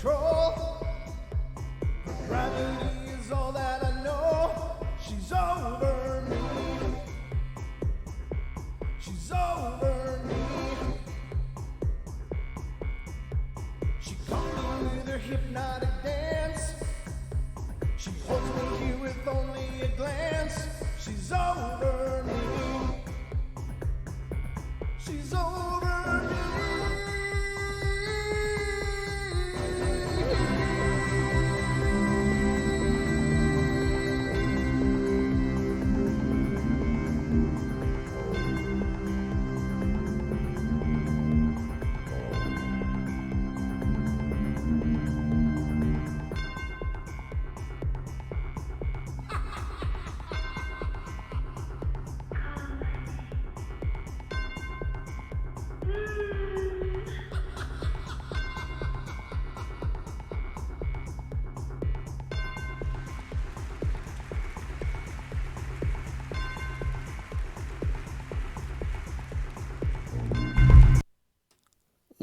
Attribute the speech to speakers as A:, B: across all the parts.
A: control. Gravity is all that I know. She's over me. She's over me. She caught me with her hypnotic dance. She holds me here with only a glance. She's over me. She's over me.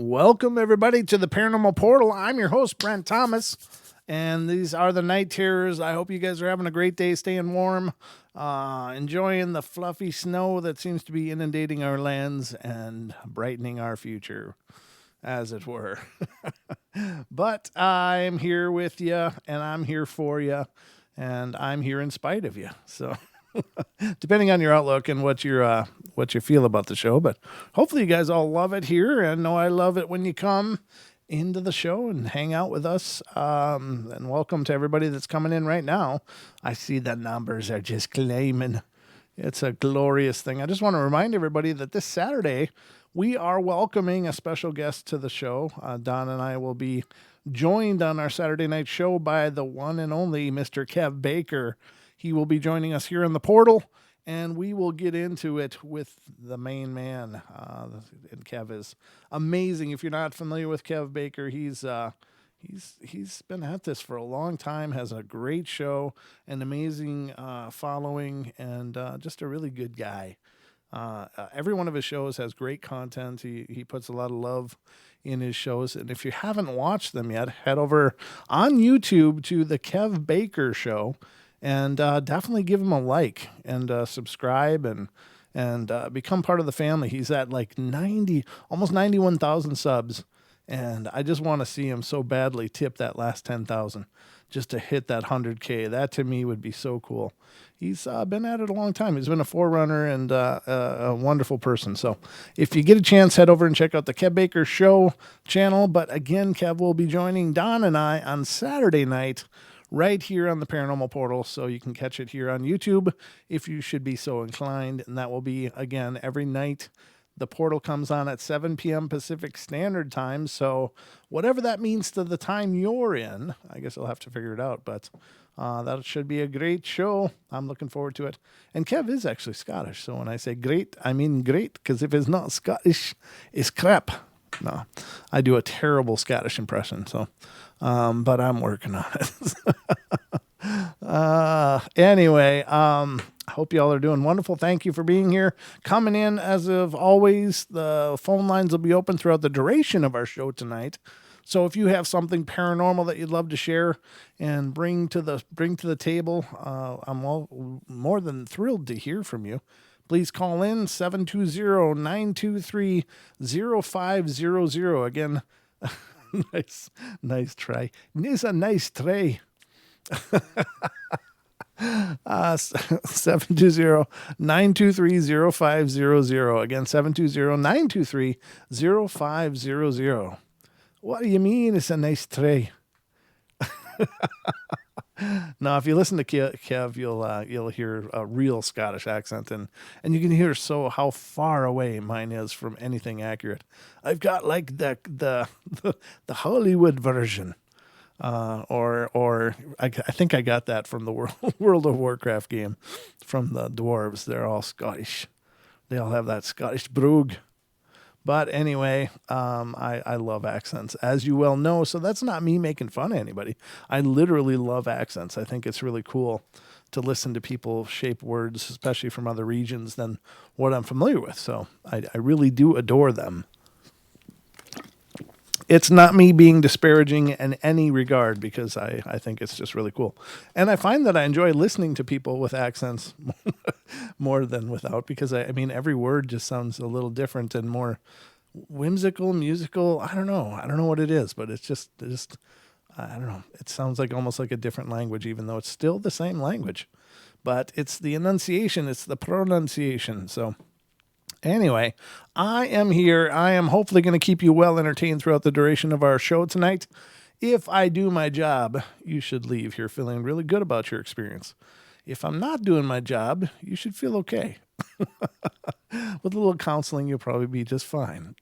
A: Welcome, everybody, to the Paranormal Portal. I'm your host, Brent Thomas, and these are the Night Terrors. I hope you guys are having a great day, staying warm, enjoying the fluffy snow that seems to be inundating our lands and brightening our future, as it were. But I'm here with you, and I'm here for you, and I'm here in spite of you. So depending on your outlook and what you feel about the show, but hopefully you guys all love it here, and know I love it when you come into the show and hang out with us. And welcome to everybody that's coming in right now. I see the numbers are just climbing. It's a glorious thing. I just want to remind everybody that this Saturday we are welcoming a special guest to the show. Don and I will be joined on our Saturday night show by the one and only Mr. Kev Baker. He will be joining us here in the portal, and we will get into it with the main man. And Kev is amazing. If you're not familiar with Kev Baker, he's been at this for a long time, has a great show, an amazing following, and just a really good guy. Every one of his shows has great content. He puts a lot of love in his shows. And if you haven't watched them yet, head over on YouTube to the Kev Baker Show. And definitely give him a like and subscribe and become part of the family. He's at like almost 91,000 subs. And I just want to see him so badly tip that last 10,000 just to hit that 100K. That to me would be so cool. He's been at it a long time. He's been a forerunner and a wonderful person. So if you get a chance, head over and check out the Kev Baker Show channel. But again, Kev will be joining Don and I on Saturday night right here on the Paranormal Portal, so you can catch it here on YouTube if you should be so inclined. And that will be, again, every night. The portal comes on at 7 p.m. Pacific Standard Time, so whatever that means to the time you're in, I guess I'll have to figure it out, but that should be a great show. I'm looking forward to it. And Kev is actually Scottish, so when I say great, I mean great, because if it's not Scottish, it's crap. No, I do a terrible Scottish impression, so... but I'm working on it. Anyway, I hope y'all are doing wonderful. Thank you for being here. Coming in, as of always, the phone lines will be open throughout the duration of our show tonight. So if you have something paranormal that you'd love to share and bring to the table, I'm more than thrilled to hear from you. Please call in 720-923-0500. Again, nice try. It's a nice tray. 720-923-0500. Again, 720-923-0500. What do you mean it's a nice tray? Now, if you listen to Kev, you'll hear a real Scottish accent, and you can hear how far away mine is from anything accurate. I've got like the Hollywood version, or I think I got that from the World of Warcraft game, from the dwarves. They're all Scottish. They all have that Scottish brogue. But anyway, I love accents, as you well know, so that's not me making fun of anybody. I literally love accents. I think it's really cool to listen to people shape words, especially from other regions, than what I'm familiar with. So I really do adore them. It's not me being disparaging in any regard because I think it's just really cool. And I find that I enjoy listening to people with accents more than without because I mean, every word just sounds a little different and more whimsical, musical. I don't know. I don't know what it is, but it's just, I don't know. It sounds like almost like a different language, even though it's still the same language. But it's the enunciation, it's the pronunciation. So, anyway, I am here. I am hopefully going to keep you well entertained throughout the duration of our show tonight. If I do my job, you should leave here feeling really good about your experience. If I'm not doing my job, you should feel okay. With a little counseling, you'll probably be just fine.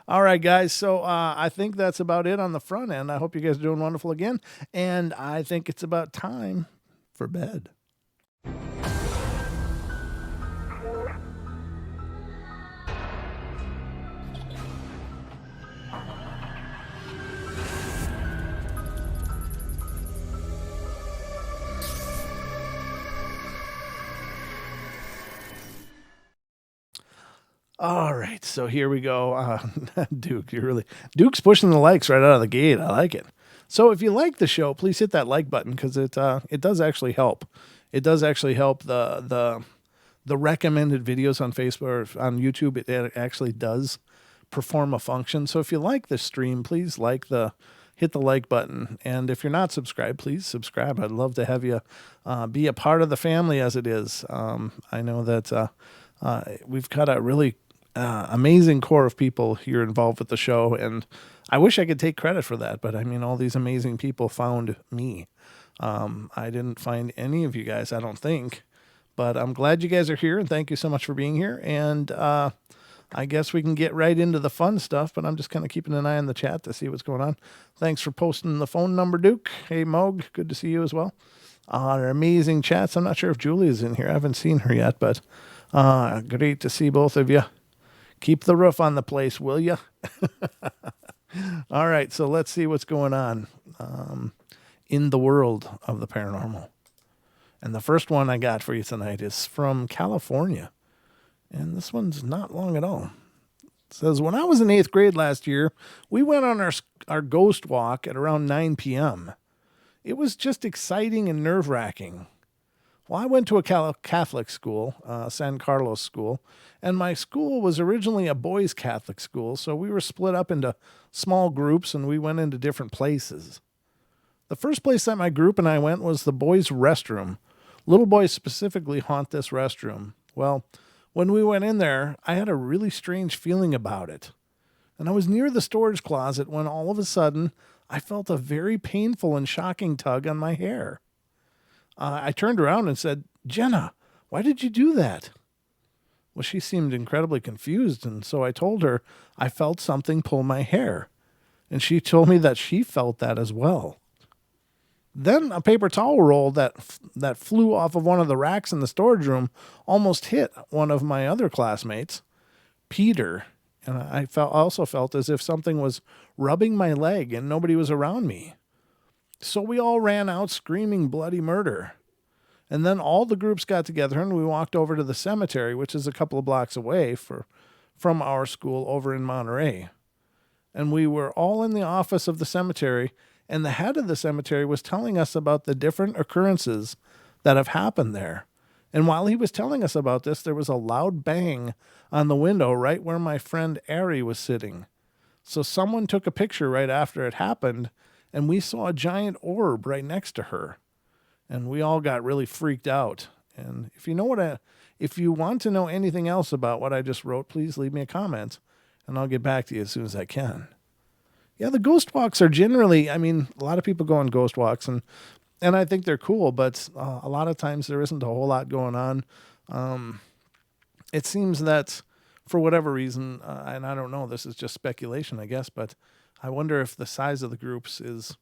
A: All right, guys. So I think that's about it on the front end. I hope you guys are doing wonderful again. And I think it's about time for bed. All right, so here we go. Duke, Duke's pushing the likes right out of the gate. I like it. So if you like the show, please hit that like button because it does actually help. It does actually help the recommended videos on Facebook or on YouTube. It actually does perform a function. So if you like the stream, please hit the like button. And if you're not subscribed, please subscribe. I'd love to have you be a part of the family as it is. I know that we've got a really amazing core of people here involved with the show, and I wish I could take credit for that, but I mean, all these amazing people found me. I didn't find any of you guys, I don't think, but I'm glad you guys are here, and thank you so much for being here, and I guess we can get right into the fun stuff, but I'm just kind of keeping an eye on the chat to see what's going on. Thanks for posting the phone number, Duke. Hey, Moog, good to see you as well. Our amazing chats. I'm not sure if Julie's in here. I haven't seen her yet, but great to see both of you. Keep the roof on the place, will you? All right, so let's see what's going on in the world of the paranormal. And the first one I got for you tonight is from California. And this one's not long at all. It says, when I was in 8th grade last year, we went on our ghost walk at around 9 p.m. It was just exciting and nerve-wracking. Well, I went to a Catholic school, San Carlos School, and my school was originally a boys' Catholic school, so we were split up into small groups and we went into different places. The first place that my group and I went was the boys' restroom. Little boys specifically haunt this restroom. Well, when we went in there, I had a really strange feeling about it. And I was near the storage closet when all of a sudden I felt a very painful and shocking tug on my hair. I turned around and said, Jenna, why did you do that? Well, she seemed incredibly confused, and so I told her I felt something pull my hair. And she told me that she felt that as well. Then a paper towel roll that flew off of one of the racks in the storage room almost hit one of my other classmates, Peter. And I also felt as if something was rubbing my leg and nobody was around me. So we all ran out screaming bloody murder. And then all the groups got together and we walked over to the cemetery, which is a couple of blocks away from our school over in Monterey. And we were all in the office of the cemetery, and the head of the cemetery was telling us about the different occurrences that have happened there. And while he was telling us about this, there was a loud bang on the window right where my friend Ari was sitting. So someone took a picture right after it happened, and we saw a giant orb right next to her. And we all got really freaked out. And if you want to know anything else about what I just wrote, please leave me a comment, and I'll get back to you as soon as I can. Yeah, the ghost walks are generally, I mean, a lot of people go on ghost walks, and I think they're cool, but a lot of times there isn't a whole lot going on. It seems that for whatever reason, and I don't know, this is just speculation, I guess, but I wonder if the size of the groups is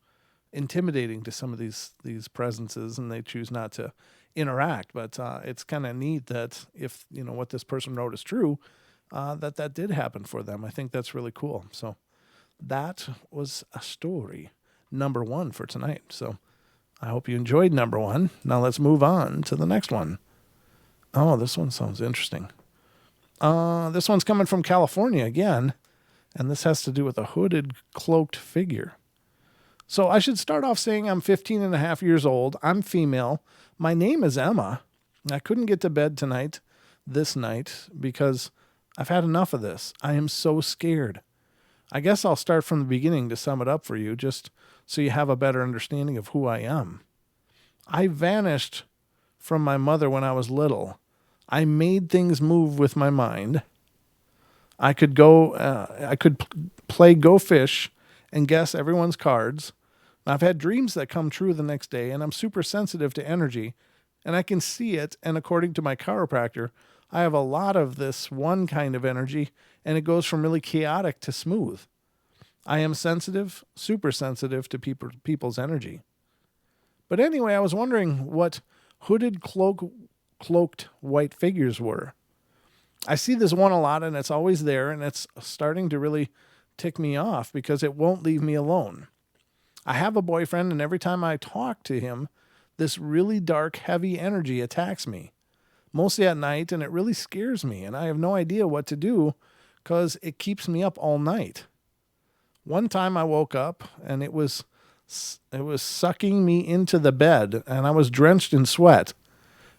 A: intimidating to some of these presences and they choose not to interact. But it's kind of neat that if, what this person wrote is true, that did happen for them. I think that's really cool. So that was a story number 1 for tonight. So I hope you enjoyed number 1. Now let's move on to the next one. Oh, this one sounds interesting. This one's coming from California again. And this has to do with a hooded, cloaked figure. So I should start off saying I'm 15 and a half years old. I'm female. My name is Emma. I couldn't get to bed this night, because I've had enough of this. I am so scared. I guess I'll start from the beginning to sum it up for you, just so you have a better understanding of who I am. I vanished from my mother when I was little. I made things move with my mind. I could play Go Fish and guess everyone's cards. I've had dreams that come true the next day, and I'm super sensitive to energy, and I can see it. And according to my chiropractor, I have a lot of this one kind of energy, and it goes from really chaotic to smooth. I am sensitive, super sensitive to people's energy. But anyway, I was wondering what hooded, cloaked white figures were. I see this one a lot, and it's always there, and it's starting to really tick me off because it won't leave me alone. I have a boyfriend, and every time I talk to him, this really dark, heavy energy attacks me, mostly at night, and it really scares me, and I have no idea what to do because it keeps me up all night. One time I woke up, and it was sucking me into the bed, and I was drenched in sweat,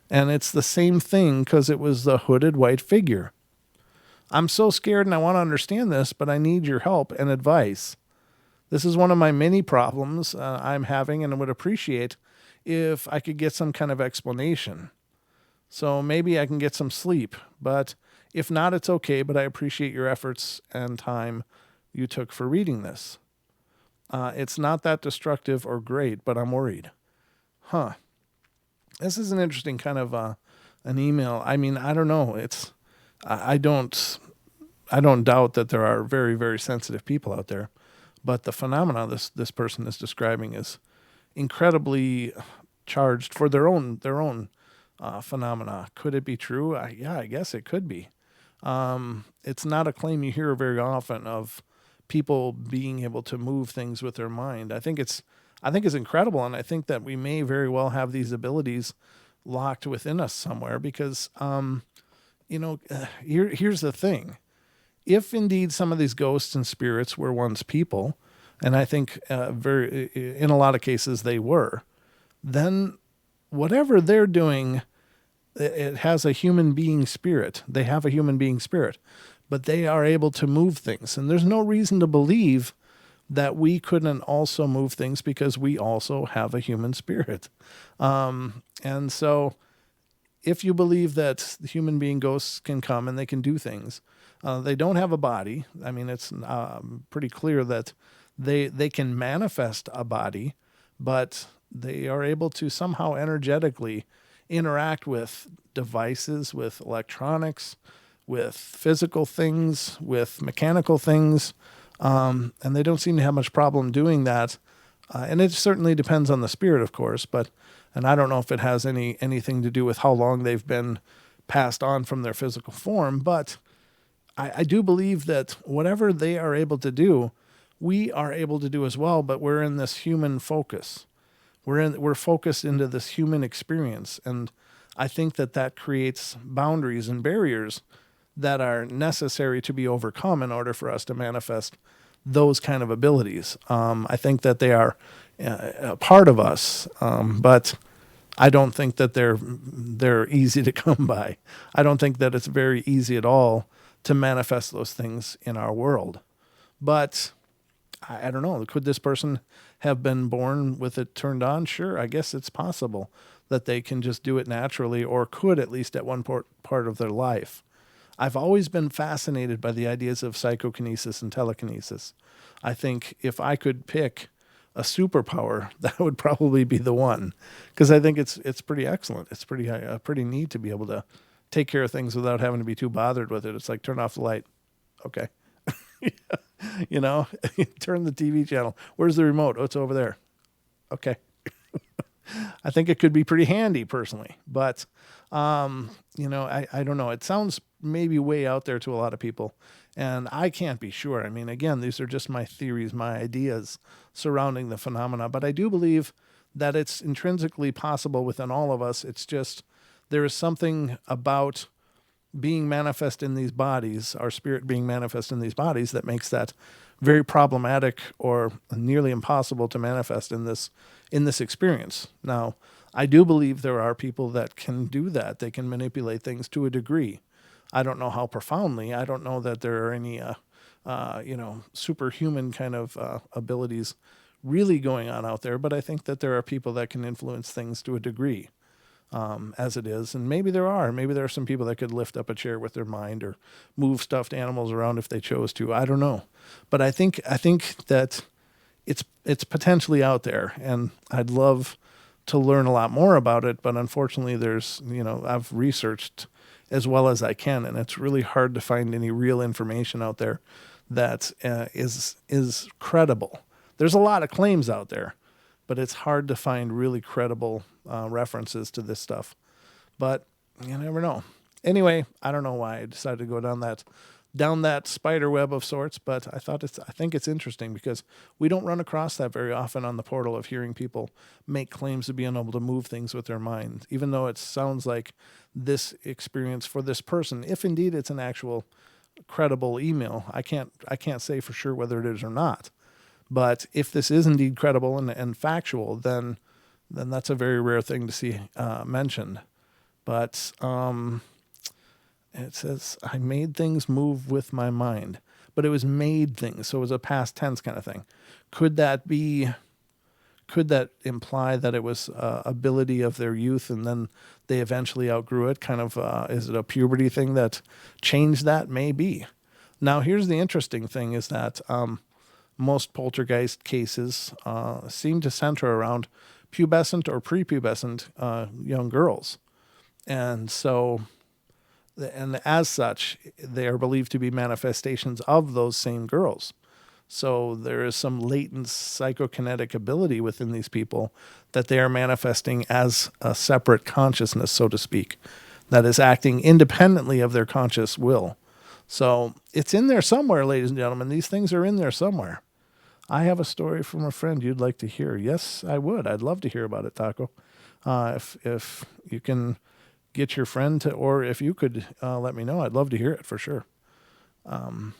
A: and it's the same thing because it was the hooded white figure. I'm so scared, and I want to understand this, but I need your help and advice. This is one of my many problems I'm having, and I would appreciate if I could get some kind of explanation. So maybe I can get some sleep, but if not, it's okay, but I appreciate your efforts and time you took for reading this. It's not that destructive or great, but I'm worried. This is an interesting kind of an email. I mean, I don't know. I don't doubt that there are very, very sensitive people out there. But the phenomena this person is describing is incredibly charged for their own phenomena. Could it be true? Yeah, I guess it could be. It's not a claim you hear very often of people being able to move things with their mind. I think it's incredible, and I think that we may very well have these abilities locked within us somewhere because, here's the thing. If indeed some of these ghosts and spirits were once people, and I think in a lot of cases they were, then whatever they're doing, it has a human being spirit. They have a human being spirit, but they are able to move things. And there's no reason to believe that we couldn't also move things because we also have a human spirit. And so if you believe that the human being ghosts can come and they can do things, they don't have a body. I mean, it's pretty clear that they can manifest a body, but they are able to somehow energetically interact with devices, with electronics, with physical things, with mechanical things, and they don't seem to have much problem doing that. And it certainly depends on the spirit, of course, and I don't know if it has anything to do with how long they've been passed on from their physical form, but I do believe that whatever they are able to do, we are able to do as well, but we're in this human focus. We're focused into this human experience, and I think that creates boundaries and barriers that are necessary to be overcome in order for us to manifest those kind of abilities. I think that they are a part of us, but I don't think that they're easy to come by. I don't think that it's very easy at all to manifest those things in our world. But I don't know. Could this person have been born with it turned on? Sure, I guess it's possible that they can just do it naturally, or could at least at one part of their life. I've always been fascinated by the ideas of psychokinesis and telekinesis. I think if I could pick a superpower, that would probably be the one, because I think it's pretty excellent. It's pretty neat to be able to take care of things without having to be too bothered with it. It's like, turn off the light. Okay. Turn the TV channel. Where's the remote? Oh, it's over there. Okay. I think it could be pretty handy personally, but, I don't know. It sounds maybe way out there to a lot of people, and I can't be sure. I mean, again, these are just my theories, my ideas surrounding the phenomena, but I do believe that it's intrinsically possible within all of us. It's just, there is something about being manifest in these bodies, our spirit being manifest in these bodies, that makes that very problematic or nearly impossible to manifest in this experience. Now, I do believe there are people that can do that. They can manipulate things to a degree. I don't know how profoundly. I don't know that there are any, superhuman kind of abilities really going on out there. But I think that there are people that can influence things to a degree, as it is. And maybe there are. Maybe there are some people that could lift up a chair with their mind or move stuffed animals around if they chose to. I don't know. But I think that it's potentially out there, and I'd love to learn a lot more about it. But unfortunately, I've researched as well as I can, and it's really hard to find any real information out there that is credible. There's a lot of claims out there, but it's hard to find really credible references to this stuff. But you never know. Anyway, I don't know why I decided to go down that spider web of sorts, but I think it's interesting because we don't run across that very often on the portal, of hearing people make claims of being able to move things with their mind, even though it sounds like this experience for this person, if indeed it's an actual credible email. I can't say for sure whether it is or not. But if this is indeed credible and factual, then that's a very rare thing to see mentioned. But it says, I made things move with my mind. But it was made things, so it was a past tense kind of thing. Could that imply that it was ability of their youth and then they eventually outgrew it? Kind of, is it a puberty thing that changed that? Maybe. Now, here's the interesting thing is that most poltergeist cases seem to center around pubescent or prepubescent young girls. And so, and as such, they are believed to be manifestations of those same girls. So there is some latent psychokinetic ability within these people that they are manifesting as a separate consciousness, so to speak, that is acting independently of their conscious will. So it's in there somewhere, ladies and gentlemen. These things are in there somewhere. I have a story from a friend you'd like to hear. Yes, I would. I'd love to hear about it, Taco. If you can get your friend to, or if you could let me know, I'd love to hear it for sure. I'm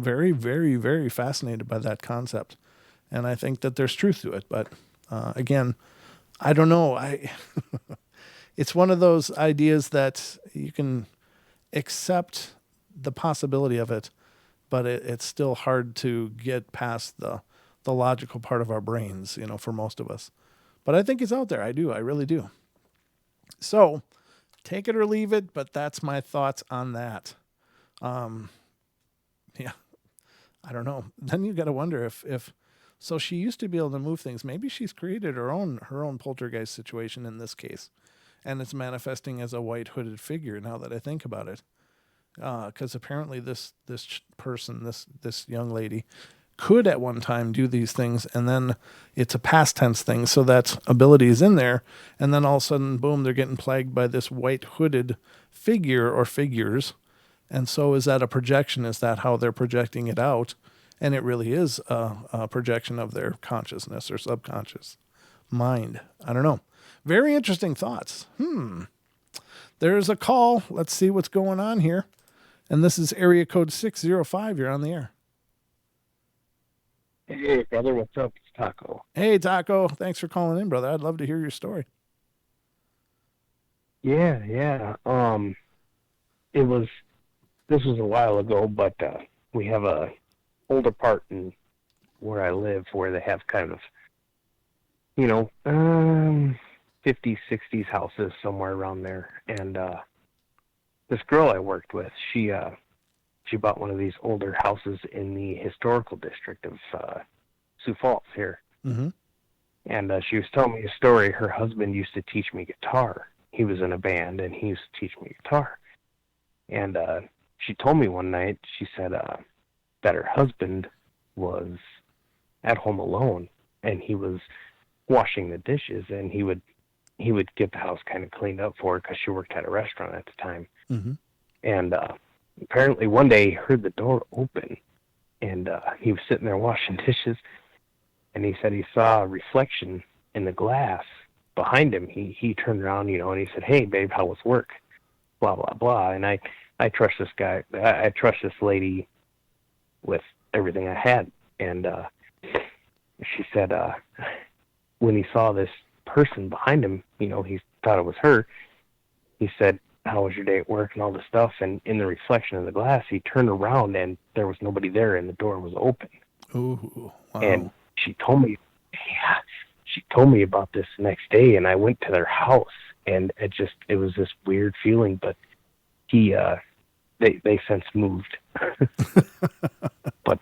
A: very, very, very fascinated by that concept, and I think that there's truth to it. But again, I don't know. It's one of those ideas that you can accept the possibility of it, but it's still hard to get past the logical part of our brains, for most of us. But I think it's out there. I do. I really do. So take it or leave it, but that's my thoughts on that. Yeah, I don't know. Then you got to wonder if so she used to be able to move things. Maybe she's created her own poltergeist situation in this case, and it's manifesting as a white hooded figure. Now that I think about it, because apparently this person, this young lady, could at one time do these things, and then it's a past tense thing, so that ability is in there, and then all of a sudden, boom, they're getting plagued by this white hooded figure or figures. And so is that a projection? Is that how they're projecting it out? And it really is a projection of their consciousness or subconscious mind. I don't know. Very interesting thoughts. There's a call. Let's see what's going on here. And this is area code 605. You're on the air.
B: Hey, brother, what's up? It's Taco.
A: Hey, Taco. Thanks for calling in, brother. I'd love to hear your story.
B: Yeah. This was a while ago, but we have a older part in where I live where they have kind of, 50s, 60s houses somewhere around there. And this girl I worked with, she bought one of these older houses in the historical district of Sioux Falls here.
A: Mm-hmm.
B: And she was telling me a story. Her husband used to teach me guitar. He was in a band, and he used to teach me guitar. And she told me one night, she said that her husband was at home alone, and he was washing the dishes, and he would get the house kind of cleaned up for her because she worked at a restaurant at the time.
A: Mm-hmm.
B: And apparently one day he heard the door open, and he was sitting there washing dishes, and he said he saw a reflection in the glass behind him. He turned around, and he said, "Hey, babe, how was work?" blah blah blah. And I trust this guy. I trust this lady with everything I had. And she said when he saw this person behind him, he thought it was her. He said, "How was your day at work?" and all this stuff. And in the reflection of the glass, he turned around and there was nobody there, and the door was open.
A: Ooh,
B: And
A: wow.
B: she told me, yeah, she told me about this next day, and I went to their house, and it was this weird feeling. But he, they since moved, but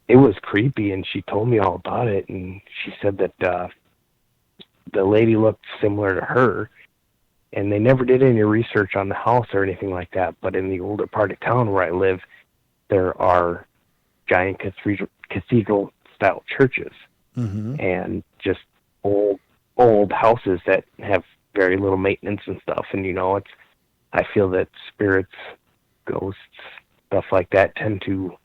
B: it was creepy, and she told me all about it, and she said that the lady looked similar to her, and they never did any research on the house or anything like that. But in the older part of town where I live, there are giant cathedral style churches
A: Mm-hmm.
B: and just old houses that have very little maintenance and stuff. And it's I feel that spirits, ghosts, stuff like that tend to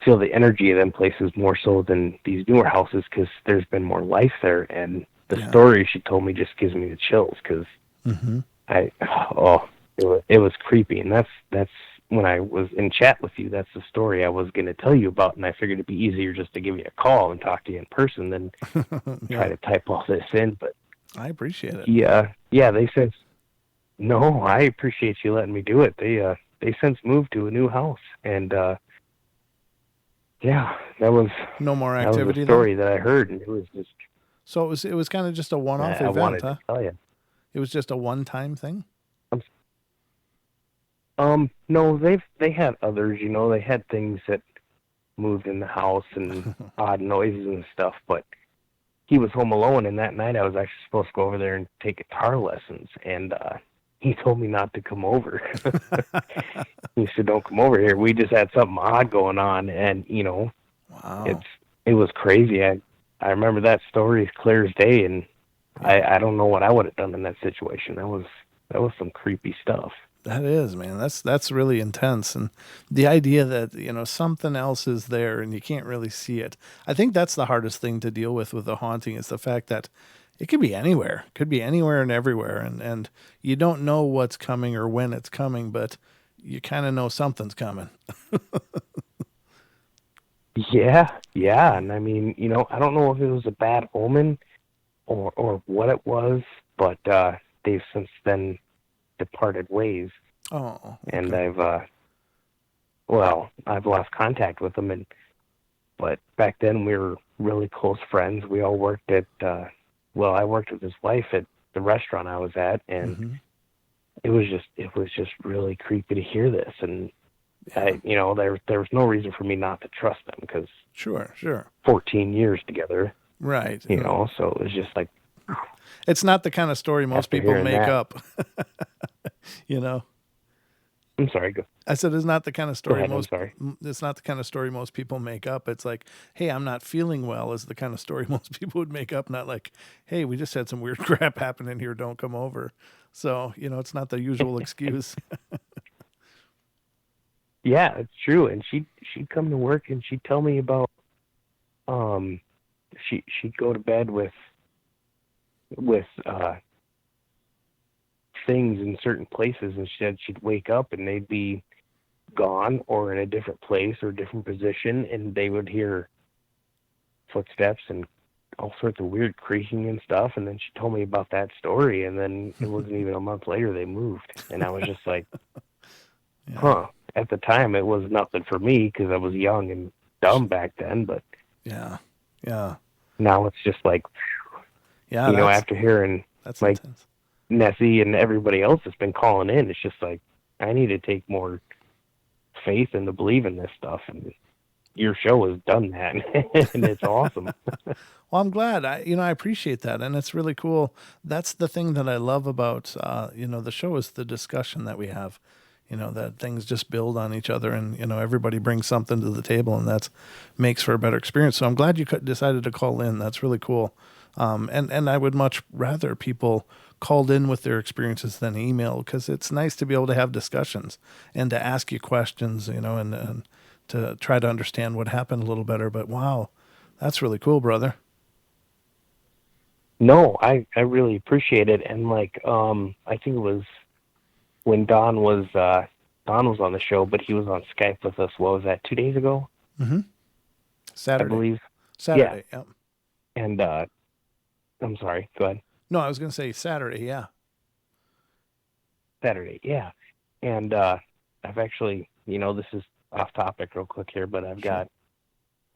B: feel the energy of them places more so than these newer houses because there's been more life there. And the
A: Yeah.
B: story she told me just gives me the chills because
A: Mm-hmm.
B: I oh it was creepy. And that's when I was in chat with you. That's the story I was going to tell you about, and I figured it'd be easier just to give you a call and talk to you in person than try
A: Yeah,
B: to type all this in. But
A: I appreciate it.
B: yeah, they said no. I appreciate you letting me do it. They since moved to a new house, and yeah,
A: No more
B: that was a
A: activity there.
B: story that I heard, and it was just
A: So it was kind of just a one-off
B: I
A: event,
B: wanted to
A: huh?
B: tell you.
A: It was just a one-time thing.
B: Um, no, they had others. They had things that moved in the house and odd noises and stuff, but he was home alone, and that night I was actually supposed to go over there and take guitar lessons, and he told me not to come over. He said, "Don't come over here. We just had something odd going on," and it's
A: Wow.
B: it was crazy. I remember that story as clear as day, and
A: Yeah.
B: I don't know what I would have done in that situation. That was some creepy stuff.
A: That is, man. That's really intense, and the idea that something else is there and you can't really see it. I think that's the hardest thing to deal with a haunting is the fact that it could be anywhere, could be anywhere and everywhere, and you don't know what's coming or when it's coming, but you kind of know something's coming.
B: Yeah, yeah, and I mean, I don't know if it was a bad omen or what it was, but they've since then departed ways,
A: Oh,
B: and
A: okay.
B: I've lost contact with them, but back then we were really close friends. We all worked at I worked with his wife at the restaurant I was at, and
A: Mm-hmm.
B: it was just really creepy to hear this. And
A: Yeah.
B: there was no reason for me not to trust them because
A: Sure. Sure.
B: 14 years together,
A: Right.
B: so it was just like
A: It's not the kind of story most
B: after
A: people
B: hearing
A: make
B: that.
A: up. you know.
B: I'm sorry,
A: I said it's not the kind of
B: go
A: story
B: ahead. I'm
A: most.
B: sorry.
A: It's not the kind of story most people make up. It's like, hey, I'm not feeling well. Is the kind of story most people would make up. Not like, hey, we just had some weird crap happen in here. Don't come over. So it's not the usual excuse.
B: Yeah, it's true. And she'd come to work and she'd tell me about um she'd go to bed with things in certain places, and she said she'd wake up and they'd be gone or in a different place or different position, and they would hear footsteps and all sorts of weird creaking and stuff. And then she told me about that story, and then it wasn't even a month later they moved, and I was just like,
A: Yeah.
B: huh. At the time it was nothing for me because I was young and dumb back then, but
A: Yeah. Yeah.
B: now it's just like,
A: Yeah. That's
B: after hearing
A: that's
B: like
A: intense.
B: Nessie and everybody else that's been calling in, it's just like I need to take more faith and to believe in this stuff. And your show has done that, and it's awesome.
A: Well, I'm glad. I appreciate that, and it's really cool. That's the thing that I love about the show is the discussion that we have. That things just build on each other, and everybody brings something to the table, and that makes for a better experience. So I'm glad you decided to call in. That's really cool. And I would much rather people called in with their experiences than email because it's nice to be able to have discussions and to ask you questions, and to try to understand what happened a little better. But wow, that's really cool, brother.
B: No, I really appreciate it. And like, I think it was when Don was on the show, but he was on Skype with us. What was that? 2 days ago,
A: Mm-hmm.
B: I
A: Saturday.
B: believe. Yeah.
A: Saturday. Yeah.
B: And I'm sorry. Go ahead.
A: No, I was going to say Saturday. Yeah.
B: Saturday. Yeah. And I've actually, this is off topic real quick here, but I've
A: Sure.
B: got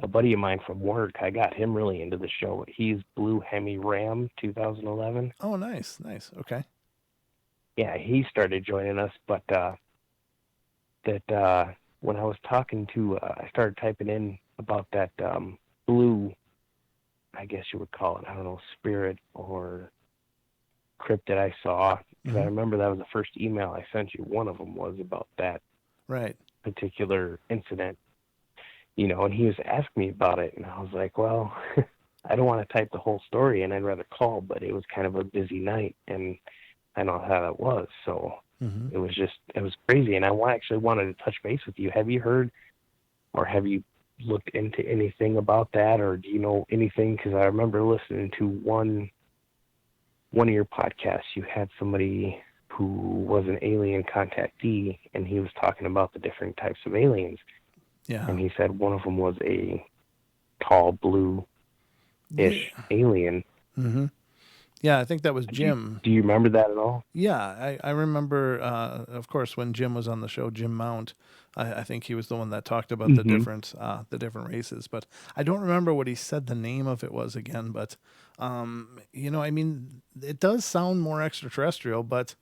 B: a buddy of mine from work. I got him really into the show. He's Blue Hemi Ram 2011.
A: Oh, nice. Nice. Okay.
B: Yeah, he started joining us, but that when I was talking to, I started typing in about that blue, I guess you would call it, I don't know, spirit or cryptid I saw, because I
A: Mm-hmm.
B: remember that was the first email I sent you. One of them was about that
A: Right.
B: particular incident, and he was asking me about it, and I was like, well, I don't want to type the whole story, and I'd rather call, but it was kind of a busy night, and I know how that was, so
A: Mm-hmm.
B: it was crazy, and actually wanted to touch base with you. Have you heard, or have you looked into anything about that, or do you know anything? Because I remember listening to one of your podcasts. You had somebody who was an alien contactee, and he was talking about the different types of aliens,
A: Yeah.
B: and he said one of them was a tall blue-ish
A: Yeah.
B: alien.
A: Mm-hmm. Yeah. I think that was
B: Do you,
A: Jim.
B: do you remember that at all?
A: Yeah, I remember, of course, when Jim was on the show, Jim Mount. I think he was the one that talked about
B: Mm-hmm.
A: the different races, but I don't remember what he said the name of it was again. But I mean, it does sound more extraterrestrial. But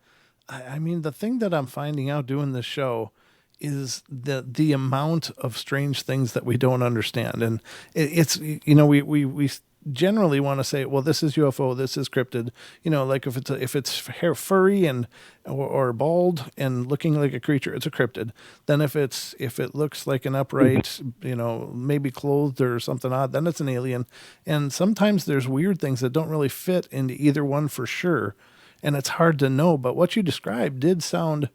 A: I mean, the thing that I'm finding out doing this show is the amount of strange things that we don't understand, and it's we generally want to say, well, this is UFO, this is cryptid, like if it's hair furry and or bald and looking like a creature, it's a cryptid. Then if it looks like an upright, maybe clothed or something odd, then it's an alien. And sometimes there's weird things that don't really fit into either one for sure, and it's hard to know. But what you described did sound,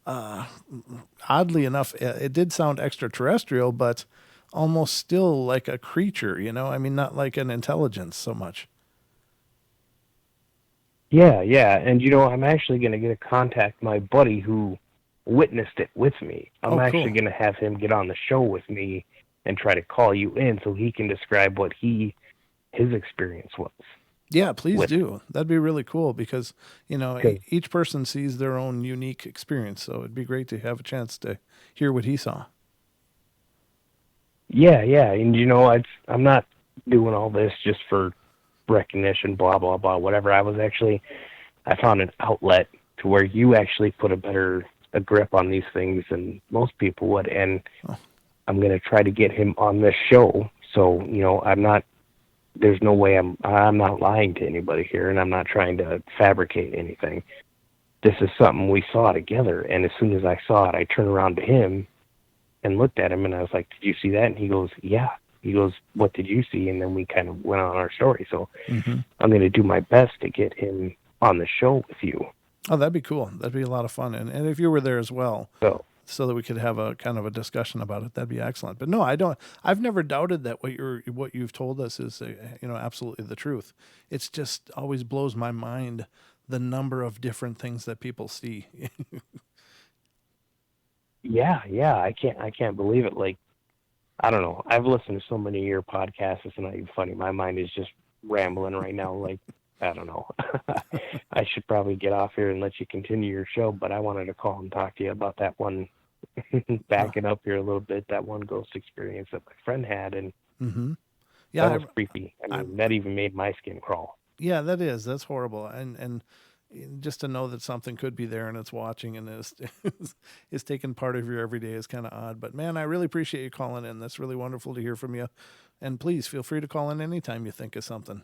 A: oddly enough, it did sound extraterrestrial, but almost still like a creature, I mean, not like an intelligence so much.
B: Yeah, yeah. And I'm actually going to get to contact my buddy who witnessed it with me. I'm
A: Oh,
B: actually
A: cool.
B: going to have him get on the show with me and try to call you in so he can describe what his experience was
A: Yeah, please
B: with it.
A: do. That'd be really cool because,
B: Cause,
A: each person sees their own unique experience. So it'd be great to have a chance to hear what he saw.
B: yeah, yeah. And I'm not doing all this just for recognition, blah blah blah, whatever. I found an outlet to where you actually put a grip on these things than most people would, and
A: Oh,
B: I'm going to try to get him on this show. So, I'm not, there's no way I'm not lying to anybody here, and I'm not trying to fabricate anything. This is something we saw together, and as soon as I saw it, I turned around to him and looked at him, and I was like, "Did you see that?" And he goes, "Yeah." He goes, "What did you see?" And then we kind of went on our story. So
A: hmm.
B: I'm going to do my best to get him on the show with you.
A: Oh, that'd be cool. That'd be a lot of fun. And if you were there as well,
B: So,
A: so that we could have a kind of a discussion about it, that'd be excellent. But no, I don't. I've never doubted that what you've told us is absolutely the truth. It's just always blows my mind the number of different things that people see.
B: yeah, yeah, I can't believe it. Like, I don't know. I've listened to so many of your podcasts. It's not even funny. My mind is just rambling right now. Like, I don't know. I should probably get off here and let you continue your show, but I wanted to call and talk to you about that one,
A: Oh,
B: backing up here a little bit, that one ghost experience that my friend had, and
A: mm-hmm.
B: that was
A: Yeah,
B: creepy. I
A: I
B: mean, that even made my skin crawl.
A: yeah, that's horrible. And just to know that something could be there and it's watching and is taking part of your everyday is kind of odd. But man, I really appreciate you calling in. That's really wonderful to hear from you. And please feel free to call in anytime you think of something.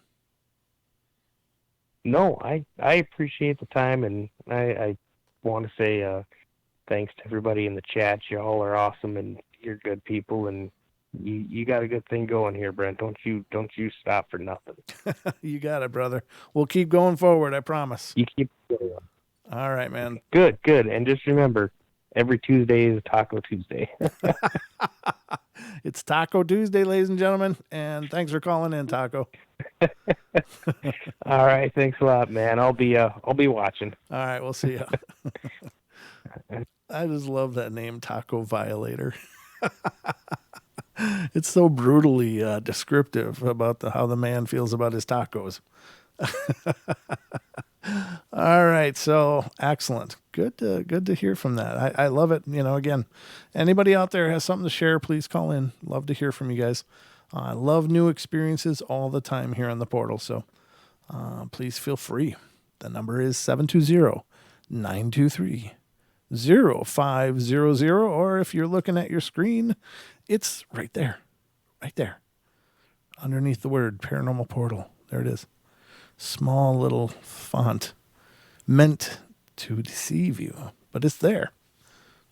B: No, I appreciate the time, and I want to say thanks to everybody in the chat. You all are awesome, and you're good people, and you got a good thing going here, Brent. Don't you stop for nothing.
A: You got it, brother. We'll keep going forward. I promise.
B: You keep going.
A: All right, man.
B: Good, good, and just remember, every Tuesday is Taco Tuesday.
A: It's Taco Tuesday, ladies and gentlemen. And thanks for calling in, Taco.
B: All right, thanks a lot, man. I'll be watching.
A: All right, we'll see you. I just love that name, Taco Violator. It's so brutally descriptive about how the man feels about his tacos. All right, so excellent. Good to hear from that. I love it. Again, anybody out there has something to share, please call in. Love to hear from you guys. I love new experiences all the time here on the portal, so please feel free. The number is 720-923-0500, or if you're looking at your screen, it's right there, underneath the word Paranormal Portal. There it is. Small little font, meant to deceive you, but it's there.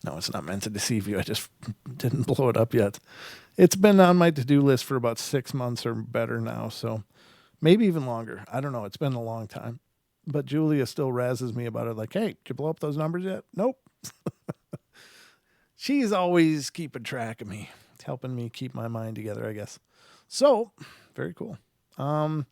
A: No, it's not meant to deceive you. I just didn't blow it up yet. It's been on my to-do list for about 6 months or better now, so maybe even longer. I don't know. It's been a long time. But Julia still razzes me about it, like, hey, did you blow up those numbers yet? Nope. She's always keeping track of me, helping me keep my mind together, I guess. So, very cool. Did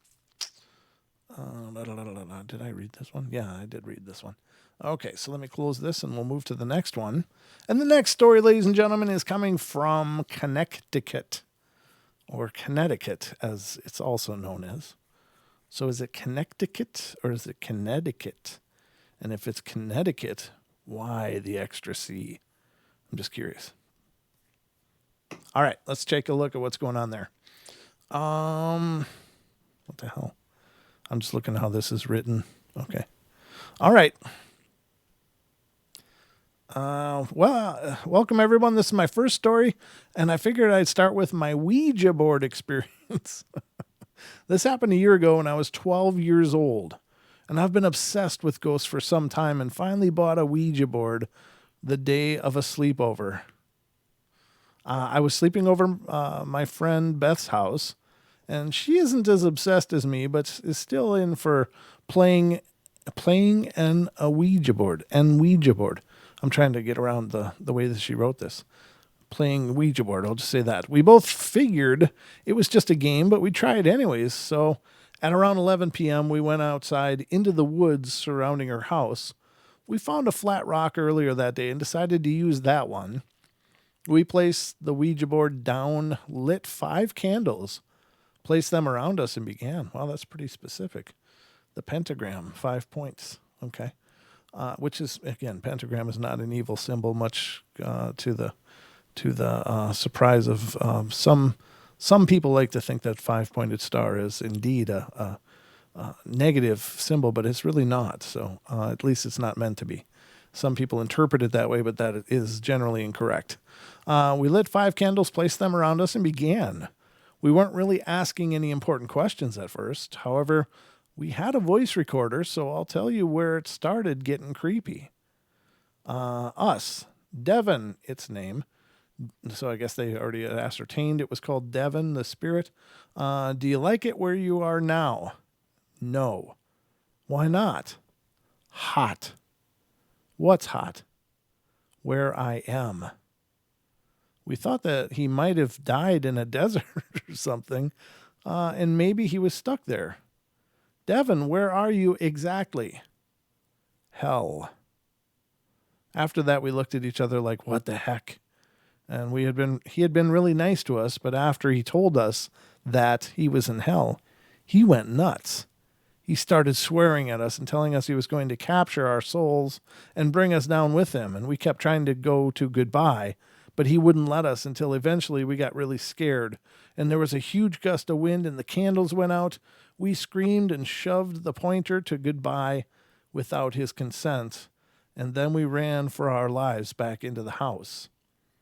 A: I read this one? Yeah, I did read this one. Okay, so let me close this and we'll move to the next one. And the next story, ladies and gentlemen, is coming from Connecticut, or Connecticut, as it's also known as. So is it Connecticut or is it Connecticut? And if it's Connecticut, why the extra C? I'm just curious. All right, let's take a look at what's going on there. What the hell? I'm just looking at how this is written. Okay. All right. Welcome everyone. This is my first story, and I figured I'd start with my Ouija board experience. This happened a year ago when I was 12 years old, and I've been obsessed with ghosts for some time and finally bought a Ouija board the day of a sleepover. I was sleeping over my friend Beth's house, and she isn't as obsessed as me, but is still in for playing a Ouija board. I'm trying to get around the way that she wrote this. Playing Ouija board, I'll just say that. We both figured it was just a game, but we tried anyways. So at around 11 p.m., we went outside into the woods surrounding her house. We found a flat rock earlier that day and decided to use that one. We placed the Ouija board down, lit 5 candles, placed them around us, and began. Wow, that's pretty specific. The pentagram, 5 points. Okay. Which is, again, pentagram is not an evil symbol, much to the surprise of some people like to think that 5-pointed star is indeed a negative symbol, but it's really not. So at least it's not meant to be. Some people interpret it that way, but that is generally incorrect. We lit 5 candles, placed them around us, and began. We weren't really asking any important questions at first. However, we had a voice recorder, so I'll tell you where it started getting creepy. Us, Devon, its name. So I guess they already ascertained it was called Devon, the spirit. Do you like it where you are now? No. Why not? Hot. What's hot? Where I am. We thought that he might have died in a desert or something, and maybe he was stuck there. Devon, where are you exactly? Hell. After that, we looked at each other like, what the heck? And he had been really nice to us, but after he told us that he was in hell, he went nuts. He started swearing at us and telling us he was going to capture our souls and bring us down with him. And we kept trying to go to goodbye, but he wouldn't let us until eventually we got really scared. And there was a huge gust of wind and the candles went out. We screamed and shoved the pointer to goodbye without his consent. And then we ran for our lives back into the house.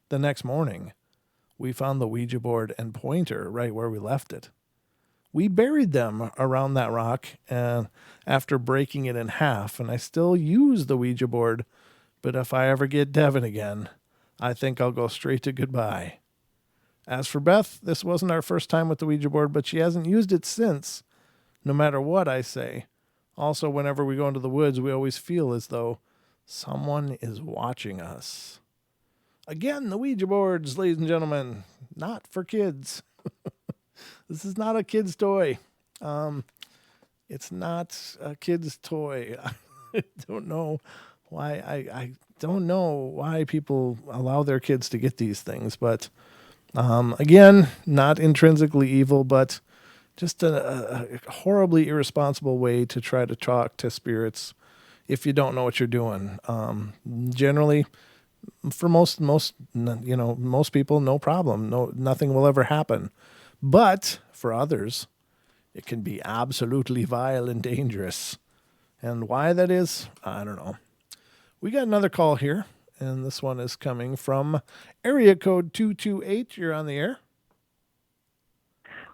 A: The next morning, we found the Ouija board and pointer right where we left it. We buried them around that rock and after breaking it in half, and I still use the Ouija board, but if I ever get Devon again, I think I'll go straight to goodbye. As for Beth, this wasn't our first time with the Ouija board, but she hasn't used it since, no matter what I say. Also, whenever we go into the woods, we always feel as though someone is watching us. Again, the Ouija boards, ladies and gentlemen, not for kids. This is not a kid's toy. It's not a kid's toy. I don't know why. I don't know why people allow their kids to get these things, but again, not intrinsically evil, but just a horribly irresponsible way to try to talk to spirits if you don't know what you're doing. Generally, for most people, no problem. No, nothing will ever happen. But for others, it can be absolutely vile and dangerous. And why that is, I don't know. We got another call here, and this one is coming from area code 228. You're on the air.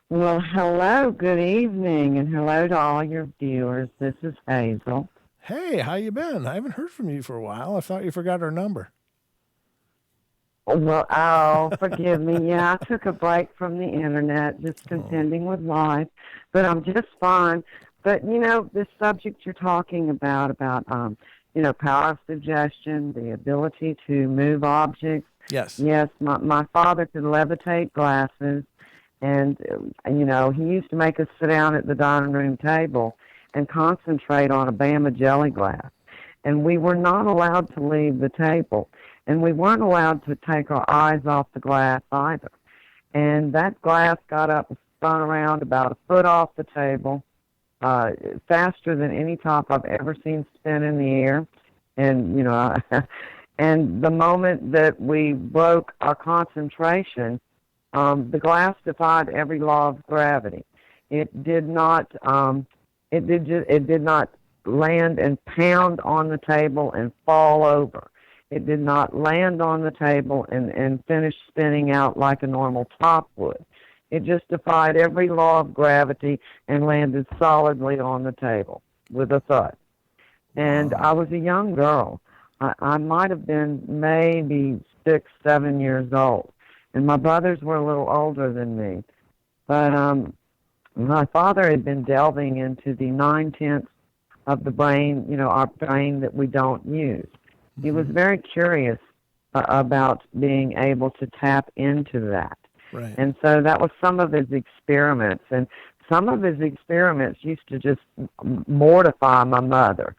C: Well, hello, good evening, and hello to all your viewers. This is Hazel.
A: Hey, how you been? I haven't heard from you for a while. I thought you forgot our number.
C: Well, oh, forgive me. Yeah, I took a break from the internet, just contending with life, but I'm just fine. But this subject you're talking about power of suggestion, the ability to move objects.
A: Yes.
C: Yes, my father could levitate glasses. And, he used to make us sit down at the dining room table and concentrate on a Bama jelly glass. And we were not allowed to leave the table. And we weren't allowed to take our eyes off the glass either. And that glass got up and spun around about a foot off the table, faster than any top I've ever seen spin in the air. And, and the moment that we broke our concentration, the glass defied every law of gravity. It did not. It did not land and pound on the table and fall over. It did not land on the table and finish spinning out like a normal top would. It just defied every law of gravity and landed solidly on the table with a thud. And I was a young girl. I might have been maybe 6, 7 years old. And my brothers were a little older than me. But my father had been delving into the 9/10 of the brain, our brain that we don't use. He was very curious about being able to tap into that.
A: Right.
C: And so that was some of his experiments. And some of his experiments used to just mortify my mother.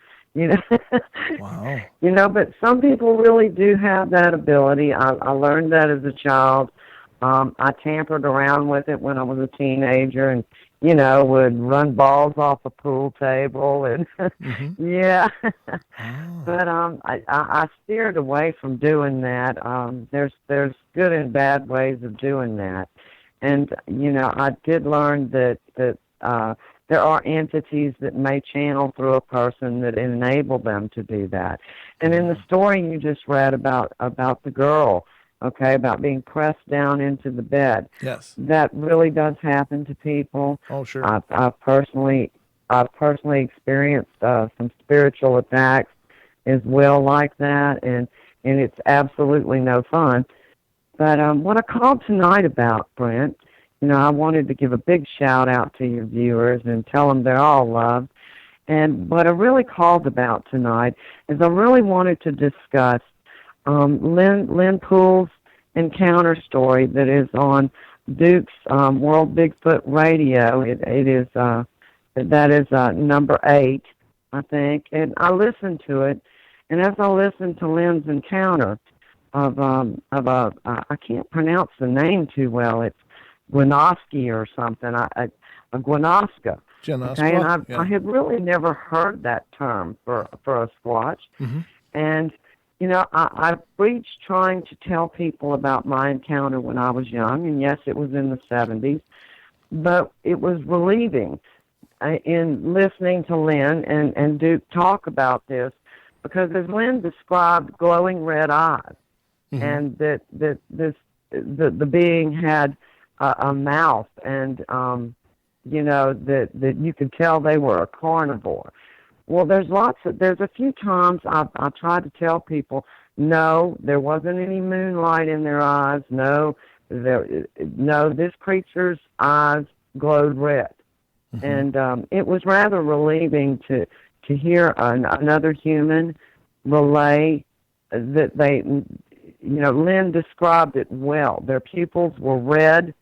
A: Wow.
C: But some people really do have that ability. I learned that as a child. I tampered around with it when I was a teenager and, would run balls off a pool table and, yeah. But I steered away from doing that. There's good and bad ways of doing that. And, I did learn that there are entities that may channel through a person that enable them to do that. And in the story you just read about the girl, about being pressed down into the bed.
A: Yes.
C: That really does happen to people.
A: Oh, sure.
C: I've personally experienced some spiritual attacks as well like that, and it's absolutely no fun. But what I called tonight about, Brent, I wanted to give a big shout out to your viewers and tell them they're all loved. And what I really called about tonight is I really wanted to discuss Lynn Poole's encounter story that is on Duke's World Bigfoot Radio. It is that is number 8, I think. And I listened to it, and as I listened to Lynn's encounter of I can't pronounce the name too well. It's Gwinoski or something, a Gwinoska. Okay, and I had really never heard that term for a Squatch. And, I reached trying to tell people about my encounter when I was young, and yes, it was in the 70s, but it was relieving in listening to Lynn and Duke talk about this, because as Lynn described glowing red eyes, and that the being had a mouth, and that you could tell they were a carnivore. Well, there's a few times I've tried to tell people, no, there wasn't any moonlight in their eyes. No, this creature's eyes glowed red, and it was rather relieving to hear another human relay that they. Lynn described it well. Their pupils were red.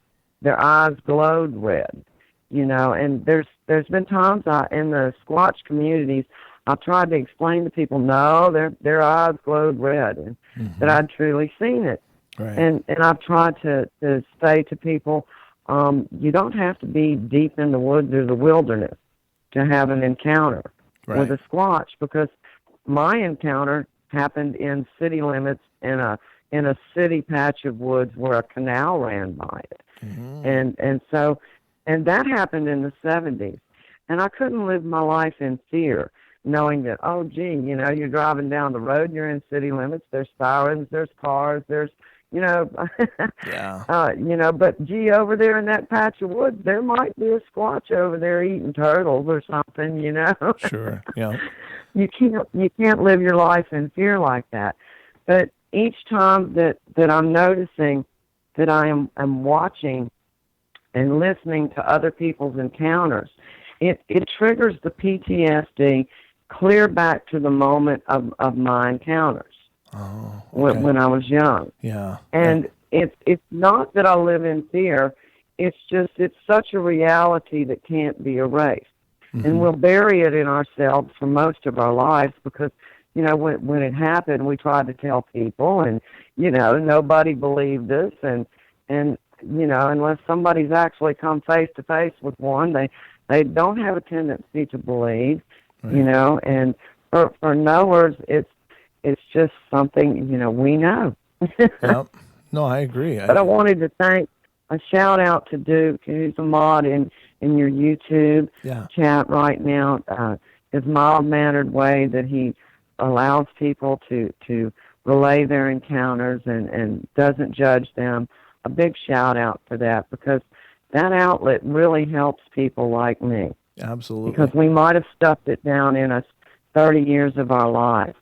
C: Their eyes glowed red. And there's been times in the Squatch communities I've tried to explain to people, no, their eyes glowed red, and that I'd truly seen it.
A: Right.
C: And I've tried to say to people, you don't have to be deep in the woods or the wilderness to have an encounter with a Squatch, because my encounter happened in city limits in a city patch of woods where a canal ran by it. And that happened in the 70s. And I couldn't live my life in fear, knowing that, oh, gee, you're driving down the road, you're in city limits, there's sirens, there's cars, there's, but gee, over there in that patch of woods, there might be a Squatch over there eating turtles or something,
A: Sure, yeah.
C: You can't live your life in fear like that. But each time that I'm noticing that I am watching and listening to other people's encounters, it triggers the PTSD clear back to the moment of my encounters.
A: Oh, okay.
C: When I was young.
A: Yeah.
C: And it's not that I live in fear. It's just it's such a reality that can't be erased. And we'll bury it in ourselves for most of our lives because, when it happened, we tried to tell people and, nobody believed us. And unless somebody's actually come face to face with one, they don't have a tendency to believe, and for knowers, it's just something, we know.
A: Yep. No, I agree.
C: But I wanted to thank, a shout out to Duke, who's a mod in your YouTube chat right now. His mild-mannered way that he allows people to relay their encounters and doesn't judge them. A big shout out for that, because that outlet really helps people like me.
A: Absolutely.
C: Because we might have stuffed it down in us 30 years of our life.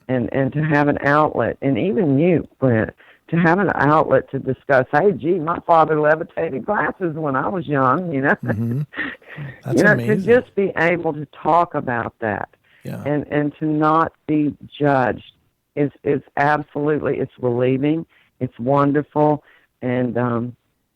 C: And to have an outlet, and even you, Brent, to have an outlet to discuss, hey, gee, my father levitated glasses when I was young,
A: That's amazing.
C: To just be able to talk about that and to not be judged is absolutely, it's relieving, it's wonderful, and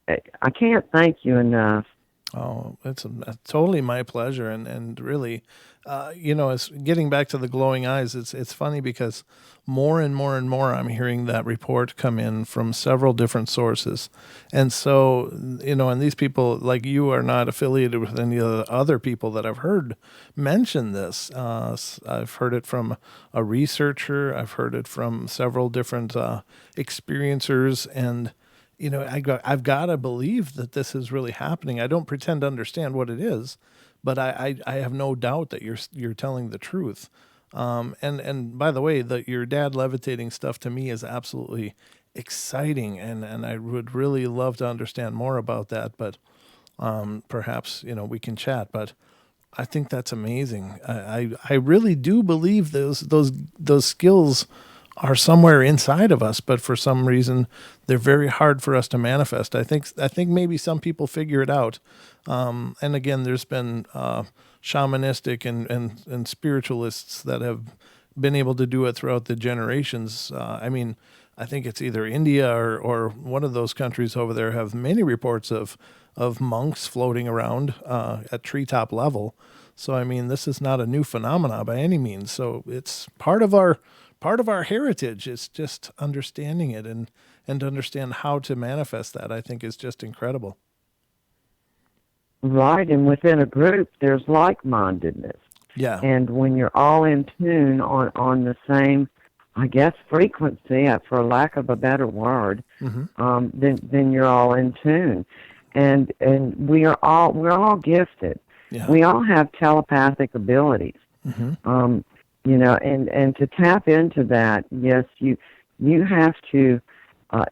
C: I can't thank you enough.
A: Oh, it's totally my pleasure, and really, it's getting back to the glowing eyes. It's funny because more and more and more I'm hearing that report come in from several different sources, and so and these people like you are not affiliated with any of the other people that I've heard mention this. I've heard it from a researcher. I've heard it from several different experiencers, and I've got to believe that this is really happening. I don't pretend to understand what it is, but I have no doubt that you're telling the truth. And by the way, your dad levitating stuff to me is absolutely exciting, and I would really love to understand more about that. But perhaps we can chat. But I think that's amazing. I really do believe those skills are somewhere inside of us, but for some reason they're very hard for us to manifest. I think maybe some people figure it out. And again, there's been shamanistic and spiritualists that have been able to do it throughout the generations. I think it's either India or one of those countries over there have many reports of monks floating around at treetop level. So this is not a new phenomena by any means. So it's part of our heritage. It's just understanding it and to understand how to manifest that, I think, is just incredible.
C: Right, and within a group, there's like-mindedness.
A: Yeah.
C: And when you're all in tune on the same, I guess, frequency, for lack of a better word, then you're all in tune. And we're all gifted.
A: Yeah.
C: We all have telepathic abilities. And to tap into that, yes, you have to.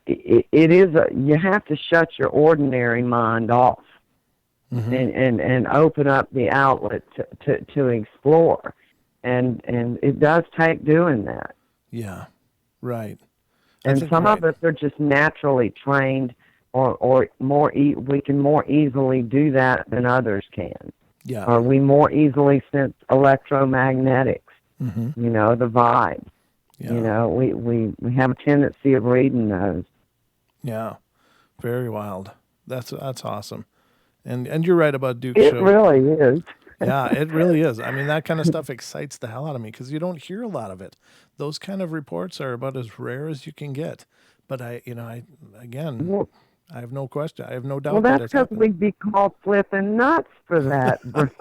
C: You have to shut your ordinary mind off, and open up the outlet to explore, and it does take doing that.
A: Yeah, right.
C: And some of us are just naturally trained, or we can more easily do that than others can.
A: Yeah.
C: Or we more easily sense electromagnetics. The vibe.
A: Yeah.
C: We have a tendency of reading those.
A: Yeah, very wild. That's awesome. And you're right about Duke's
C: It
A: show.
C: really is.
A: Yeah, it really is. I mean, that kind of stuff excites the hell out of me because you don't hear a lot of it. Those kind of reports are about as rare as you can get. But again,
C: Well,
A: I have no question. I have no
C: well,
A: doubt that
C: that's
A: it's
C: because
A: happened.
C: we'd be called flipping nuts for that, Brent.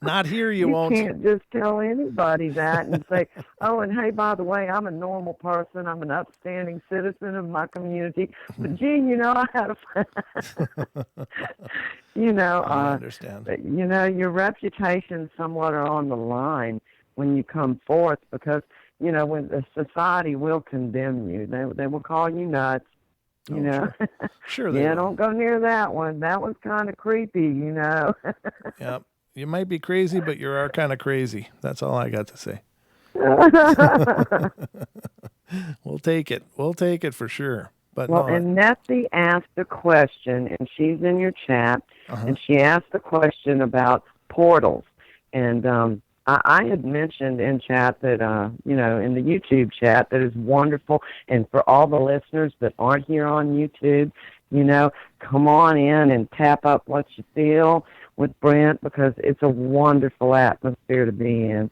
A: Not here, you
C: You
A: won't.
C: can't just tell anybody that and say, oh, and hey, by the way, I'm a normal person. I'm an upstanding citizen of my community. But, Gene, I had you know,
A: I
C: uh,
A: understand.
C: your reputation somewhat are on the line when you come forth because, when the society will condemn you. They will call you nuts.
A: Oh, sure. Sure they
C: Yeah,
A: will.
C: don't go near that one. That was kind of creepy.
A: Yeah. You might be crazy, but you are kind of crazy. That's all I got to say. We'll take it. We'll take it for sure. But
C: Well,
A: no,
C: and Nessie asked a question, and she's in your chat,
A: uh-huh.
C: and she asked a question about portals. And I had mentioned in chat that, in the YouTube chat, that is wonderful. And for all the listeners that aren't here on YouTube, come on in and tap up what you feel with Brent because it's a wonderful atmosphere to be in.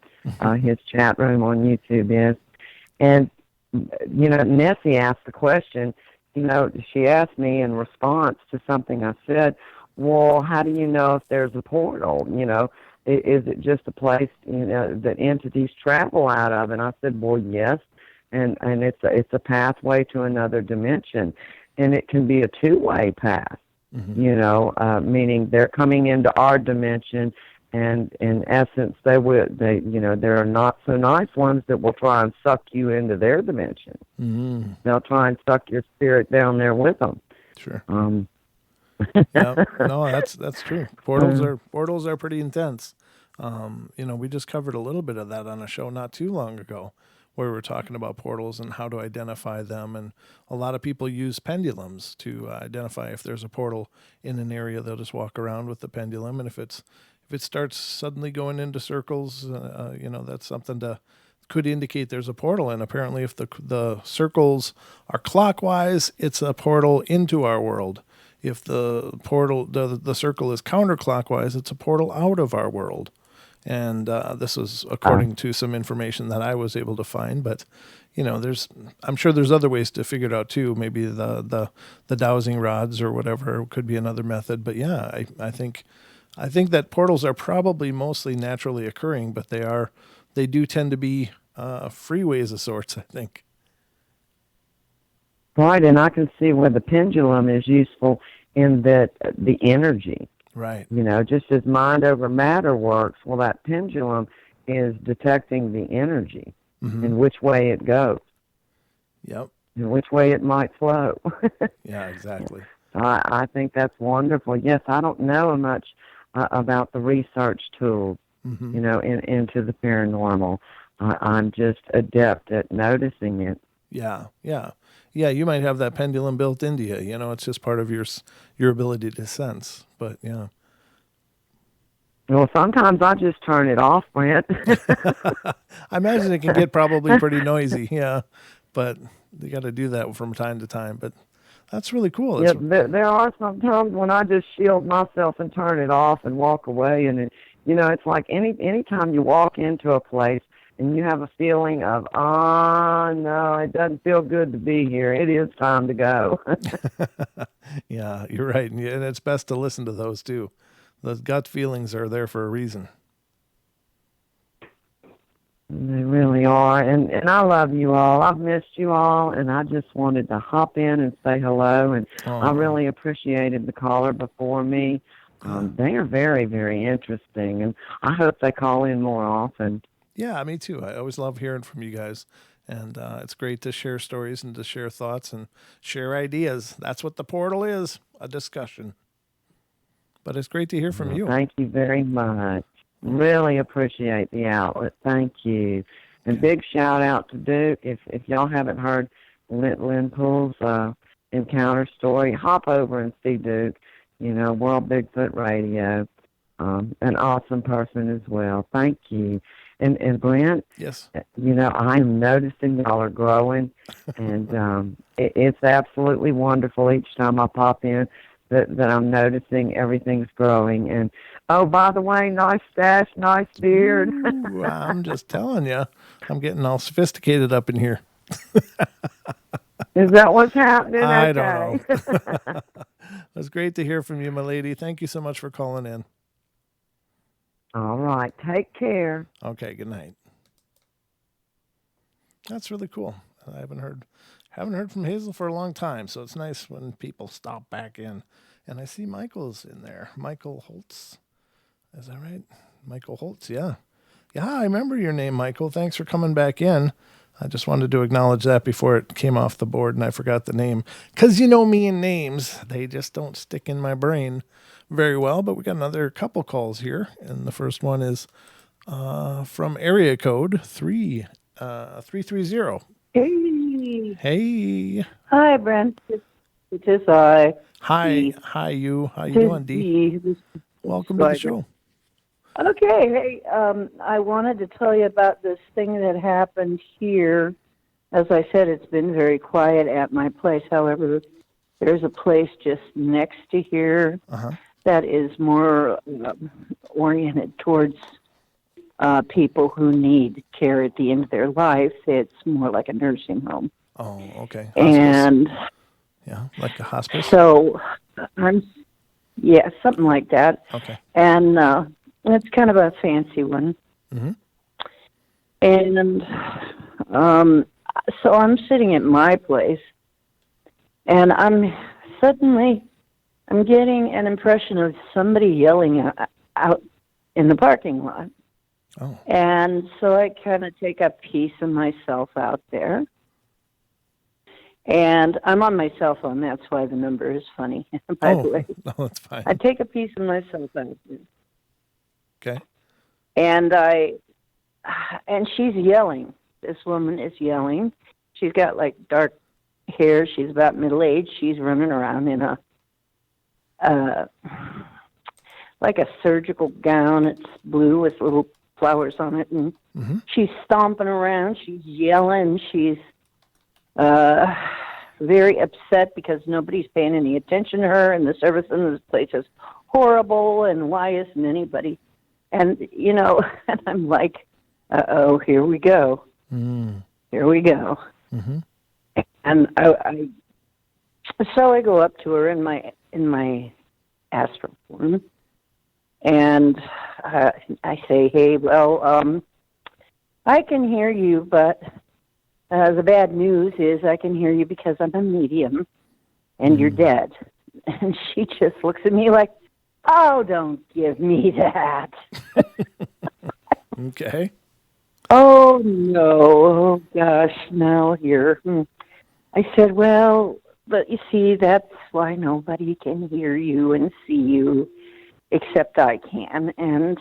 C: His chat room on YouTube is. And, Nessie asked the question, she asked me in response to something I said, well, how do you know if there's a portal? Is it just a place, that entities travel out of? And I said, well, yes. And it's a pathway to another dimension. And it can be a two-way path, meaning they're coming into our dimension. And in essence, there are not so nice ones that will try and suck you into their dimension.
A: Mm-hmm.
C: They'll try and suck your spirit down there with them.
A: Sure. Yeah. No, that's true. Portals are pretty intense. We just covered a little bit of that on a show not too long ago, where we were talking about portals and how to identify them. And a lot of people use pendulums to identify if there's a portal in an area. They'll just walk around with the pendulum, and if it starts suddenly going into circles, that's something could indicate there's a portal. And apparently, if the circles are clockwise, it's a portal into our world. If the circle is counterclockwise, it's a portal out of our world. And this is according to some information that I was able to find. But I'm sure there's other ways to figure it out too. Maybe the dowsing rods or whatever could be another method. But yeah, I think that portals are probably mostly naturally occurring, but they do tend to be freeways of sorts, I think.
C: Right, and I can see where the pendulum is useful in that the energy.
A: Right.
C: Just as mind over matter works, well, that pendulum is detecting the energy and which way it goes.
A: Yep.
C: And which way it might flow.
A: Yeah, exactly.
C: I think that's wonderful. Yes, I don't know much about the research tools, into the paranormal. I'm just adept at noticing it.
A: Yeah. You might have that pendulum built into you. It's just part of your ability to sense. But yeah.
C: Well, sometimes I just turn it off, Brent.
A: I imagine it can get probably pretty noisy. Yeah, but you got to do that from time to time. But that's really cool.
C: Yeah, there are some times when I just shield myself and turn it off and walk away. And it's like anytime you walk into a place and you have a feeling of, no, it doesn't feel good to be here. It is time to go.
A: Yeah, you're right. And it's best to listen to those too. Those gut feelings are there for a reason.
C: They really are. And I love you all. I've missed you all, and I just wanted to hop in and say hello. And I really appreciated the caller before me. They are very, very interesting, and I hope they call in more often.
A: Yeah, me too. I always love hearing from you guys. And it's great to share stories and to share thoughts and share ideas. That's what the portal is, a discussion. But it's great to hear from you.
C: Thank you very much. Really appreciate the outlet. Thank you. And big shout out to Duke. If y'all haven't heard Lynn Poole's encounter story, hop over and see Duke. World Bigfoot Radio. An awesome person as well. Thank you. And Brent,
A: yes,
C: I'm noticing y'all are growing, and it's absolutely wonderful each time I pop in that I'm noticing everything's growing. And oh, by the way, nice stash, nice beard.
A: Ooh, I'm just telling you, I'm getting all sophisticated up in here.
C: Is that what's happening?
A: I don't know.
C: Okay.
A: It was great to hear from you, my lady. Thank you so much for calling in.
C: All right. Take care.
A: Okay, good night. That's really cool. I haven't heard from Hazel for a long time, so it's nice when people stop back in. And I see Michael's in there. Michael Holtz. Is that right? Michael Holtz, yeah. Yeah, I remember your name, Michael. Thanks for coming back in. I just wanted to acknowledge that before it came off the board and I forgot the name. Because you know me and names, they just don't stick in my brain very well. But we got another couple calls here. And the first one is from area code 330.
D: Hey.
A: Hey.
D: Hi, Brent. It is I.
A: Hi.
D: Dee.
A: Hi, you. How you
D: It is
A: doing, Dee?
D: Dee.
A: Welcome to the show.
D: Okay. Hey, I wanted to tell you about this thing that happened here. As I said, it's been very quiet at my place. However, there's a place just next to here that is more oriented towards people who need care at the end of their life. It's more like a nursing home.
A: Oh, okay. Hospice.
D: And
A: yeah, like a hospice.
D: so yeah, something like that.
A: Okay.
D: And it's kind of a fancy one.
A: Mm-hmm.
D: And so I'm sitting at my place, and I'm getting an impression of somebody yelling out in the parking lot.
A: Oh.
D: And so I kind of take a piece of myself out there. And I'm on my cell phone. That's why the number is funny, by the way.
A: No, that's fine.
D: I take a piece of myself out there.
A: Okay.
D: And she's yelling. This woman is yelling. She's got like dark hair. She's about middle-aged. She's running around in a like a surgical gown. It's blue with little flowers on it, and she's stomping around. She's yelling. She's very upset because nobody's paying any attention to her, and the service in this place is horrible, and why isn't anybody? And, you know, and I'm like, uh-oh, here we go. Here we go.
A: Mm-hmm.
D: And so I go up to her in my astral form, and I say, hey, well, I can hear you, but the bad news is I can hear you because I'm a medium, and you're dead. And she just looks at me like, oh, don't give me that.
A: Okay.
D: Oh, no. Oh, gosh, now here. I said, well, but you see, that's why nobody can hear you and see you except I can. And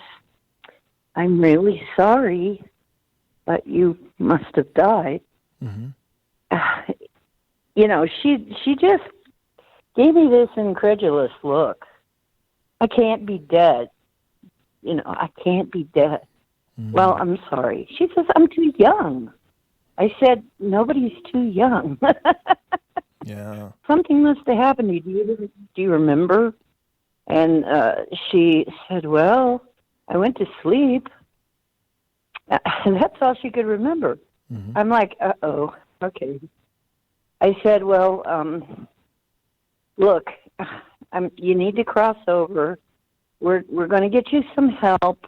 D: I'm really sorry, but you must have died.
A: Mm-hmm.
D: You know, she just gave me this incredulous look. I can't be dead. You know, I can't be dead.
A: Mm-hmm.
D: Well, I'm sorry. She says, I'm too young. I said, nobody's too young.
A: Yeah.
D: Something must have happened to you. Do you remember? And she said, well, I went to sleep. And that's all she could remember.
A: Mm-hmm.
D: I'm like, uh-oh, okay. I said, well, look, you need to cross over. We're going to get you some help.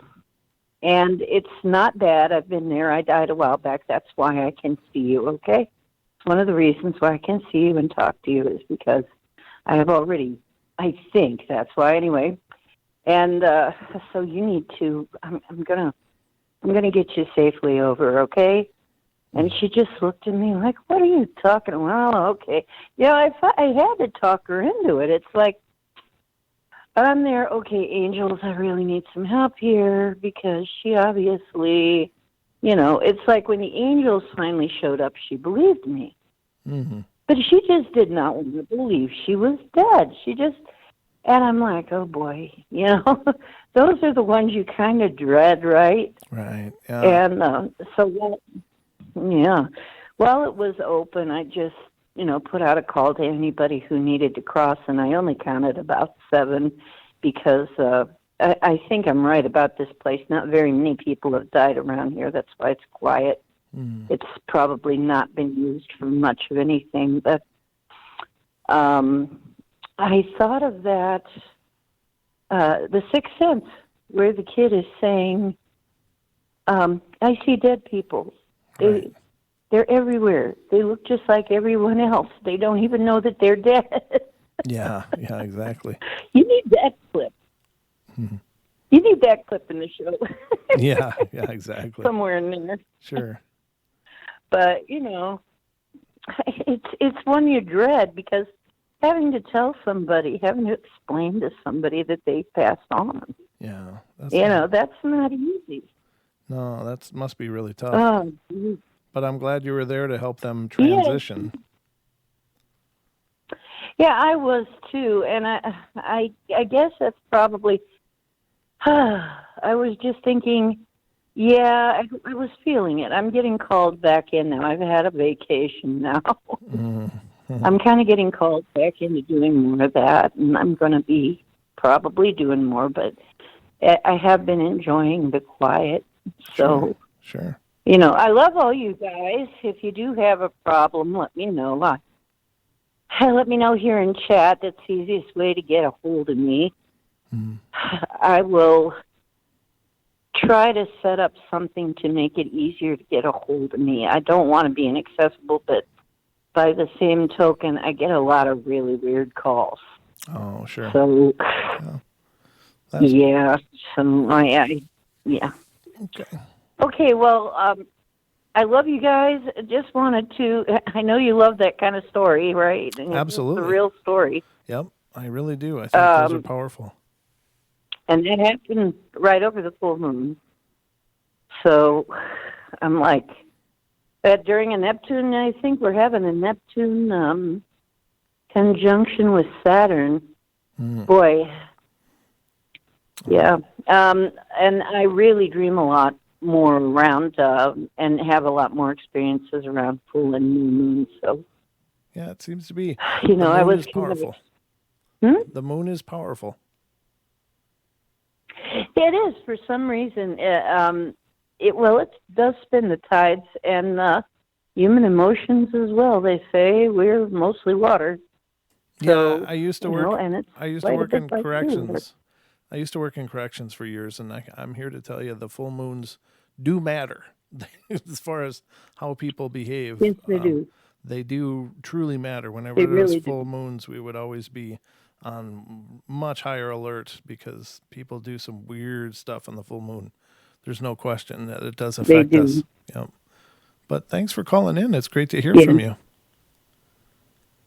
D: And it's not bad. I've been there. I died a while back. That's why I can see you, okay? It's one of the reasons why I can see you and talk to you is because I have already, I think that's why anyway. And so you need to, I'm gonna get you safely over, okay? And she just looked at me like, what are you talking about? Well, okay. You know, I had to talk her into it. It's like, I'm there, okay, angels, I really need some help here because she obviously, you know, it's like when the angels finally showed up, she believed me.
A: Mm-hmm.
D: But she just did not want to believe she was dead. And I'm like, oh boy, you know, those are the ones you kind of dread, right?
A: Right. Yeah.
D: And so, yeah. While it was open, I just put out a call to anybody who needed to cross, and I only counted about 7 because I think I'm right about this place. Not very many people have died around here. That's why it's quiet. It's probably not been used for much of anything, but I thought of that, The Sixth Sense, where the kid is saying, I see dead people. They're everywhere. They look just like everyone else. They don't even know that they're dead.
A: Yeah, exactly.
D: You need that clip. You need that clip in the show.
A: Yeah, exactly.
D: Somewhere in there.
A: Sure.
D: But, it's one you dread because having to tell somebody, having to explain to somebody that they passed on.
A: Yeah.
D: That's not easy.
A: No, that must be really tough.
D: Oh,
A: but I'm glad you were there to help them transition.
D: Yeah, I was too, and I guess that's probably. I was just thinking, I was feeling it. I'm getting called back in now. I've had a vacation now. I'm kind of getting called back into doing more of that, and I'm going to be probably doing more, but I have been enjoying the quiet. So,
A: sure.
D: I love all you guys. If you do have a problem, let me know. Let me know here in chat. That's the easiest way to get a hold of me. I will try to set up something to make it easier to get a hold of me. I don't want to be inaccessible, but by the same token, I get a lot of really weird calls.
A: Oh, sure.
D: So,
A: yeah.
D: Yeah.
A: Okay.
D: Okay, well, I love you guys. Just wanted to, I know you love that kind of story, right? And
A: Absolutely.
D: It's a real story.
A: Yep, I really do. I think those are powerful.
D: And that happened right over the full moon. So I'm like, during a Neptune, I think we're having a Neptune conjunction with Saturn. Boy. Yeah. And I really dream a lot more around and have a lot more experiences around full and new moon. So
A: yeah, it seems to be.
D: The moon is
A: powerful. The moon is powerful.
D: It is for some reason. It does spin the tides and human emotions as well. They say we're mostly water. So,
A: yeah, I used to work. I used to work in corrections.
D: Too.
A: I used to work in corrections for years, and I'm here to tell you the full moons do matter as far as how people behave.
D: Yes, they do.
A: They do truly matter. Whenever there's full moons, we would always be on much higher alert because people do some weird stuff on the full moon. There's no question that it does affect us. Yep. But thanks for calling in. It's great to hear from you.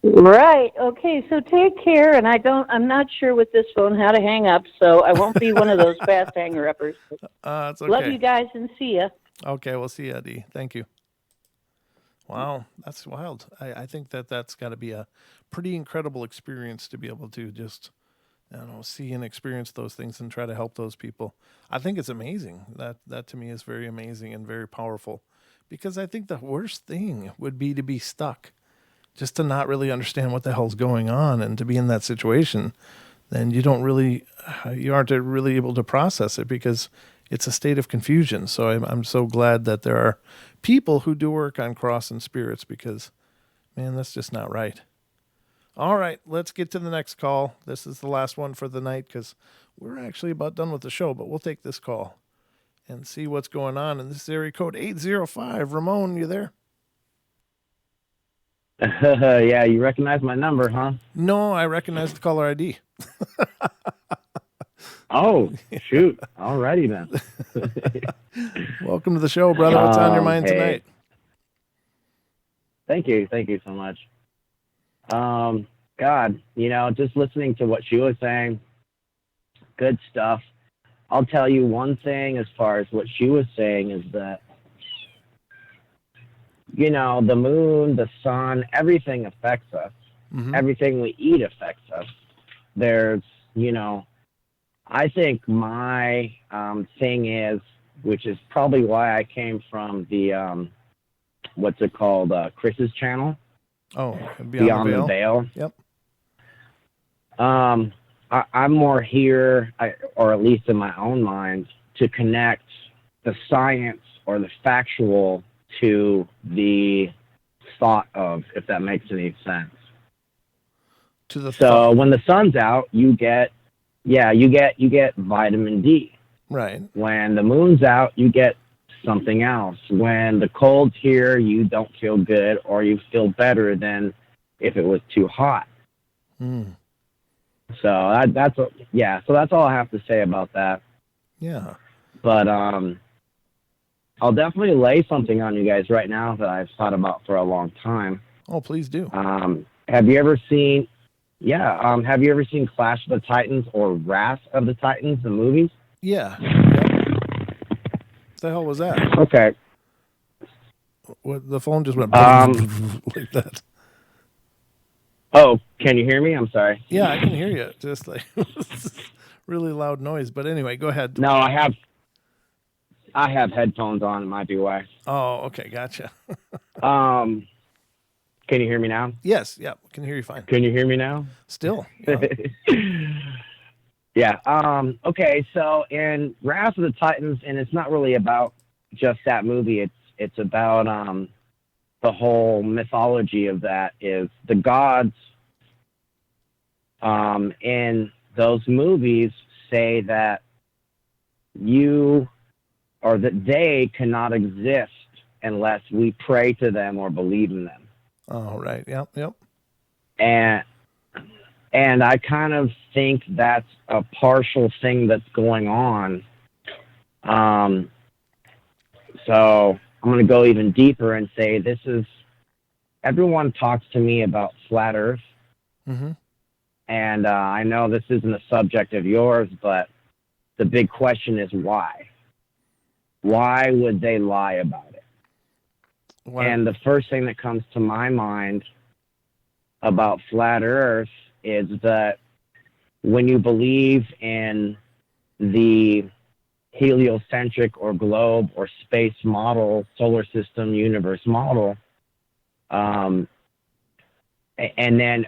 D: Right. Okay. So take care. And I'm not sure with this phone how to hang up, so I won't be one of those fast hanger-uppers.
A: It's okay.
D: Love you guys and see ya.
A: Okay. We'll see you, Dee. Thank you. Wow. That's wild. I think that's got to be a pretty incredible experience to be able to just, see and experience those things and try to help those people. I think it's amazing. That to me is very amazing and very powerful because I think the worst thing would be to be stuck. Just to not really understand what the hell's going on and to be in that situation, then you aren't really able to process it because it's a state of confusion. So I'm so glad that there are people who do work on crossing spirits because, man, that's just not right. All right, let's get to the next call. This is the last one for the night because we're actually about done with the show, but we'll take this call and see what's going on. And this is area code 805. Ramon, you there?
E: Yeah, you recognize my number, huh?
A: No, I recognize the caller ID.
E: Oh, shoot. Alrighty then.
A: Welcome to the show, brother. What's on your mind tonight?
E: Thank you so much. God, just listening to what she was saying, good stuff. I'll tell you one thing as far as what she was saying is that the moon, the sun, everything affects us.
A: Mm-hmm.
E: Everything we eat affects us. There's, I think my thing is, which is probably why I came from the, what's it called, Chris's channel,
A: Oh,
E: Beyond the Veil.
A: Yep.
E: I'm more here, or at least in my own mind, to connect the science or the factual to the thought of, if that makes any sense.
A: To the
E: So
A: thought.
E: when the sun's out, you get vitamin D.
A: Right.
E: When the moon's out, you get something else. When the cold's here, you don't feel good, or you feel better than if it was too hot.
A: Mm.
E: So that's all I have to say about that.
A: Yeah.
E: But I'll definitely lay something on you guys right now that I've thought about for a long time.
A: Oh, please do.
E: Have you ever seen Clash of the Titans or Wrath of the Titans, the movies?
A: Yeah. What the hell was that?
E: Okay.
A: What, the phone just went like that.
E: Oh, can you hear me? I'm sorry.
A: Yeah, I can hear you. Just like really loud noise. But anyway, go ahead.
E: No, I have headphones on. It might be why.
A: Oh, okay, gotcha.
E: Can you hear me now?
A: Yes, yeah, can hear you fine.
E: Can you hear me now?
A: Still. Yeah.
E: Yeah. Okay. So in Wrath of the Titans, and it's not really about just that movie. It's about the whole mythology of that. Is the gods in those movies say that you or that they cannot exist unless we pray to them or believe in them.
A: Oh, right. Yep. Yep.
E: And I kind of think that's a partial thing that's going on. So I'm going to go even deeper and say everyone talks to me about flat Earth.
A: Mm-hmm.
E: And I know this isn't a subject of yours, but the big question is why? Why would they lie about it?
A: Why?
E: And the first thing that comes to my mind about flat Earth is that when you believe in the heliocentric or globe or space model, solar system, universe model, and then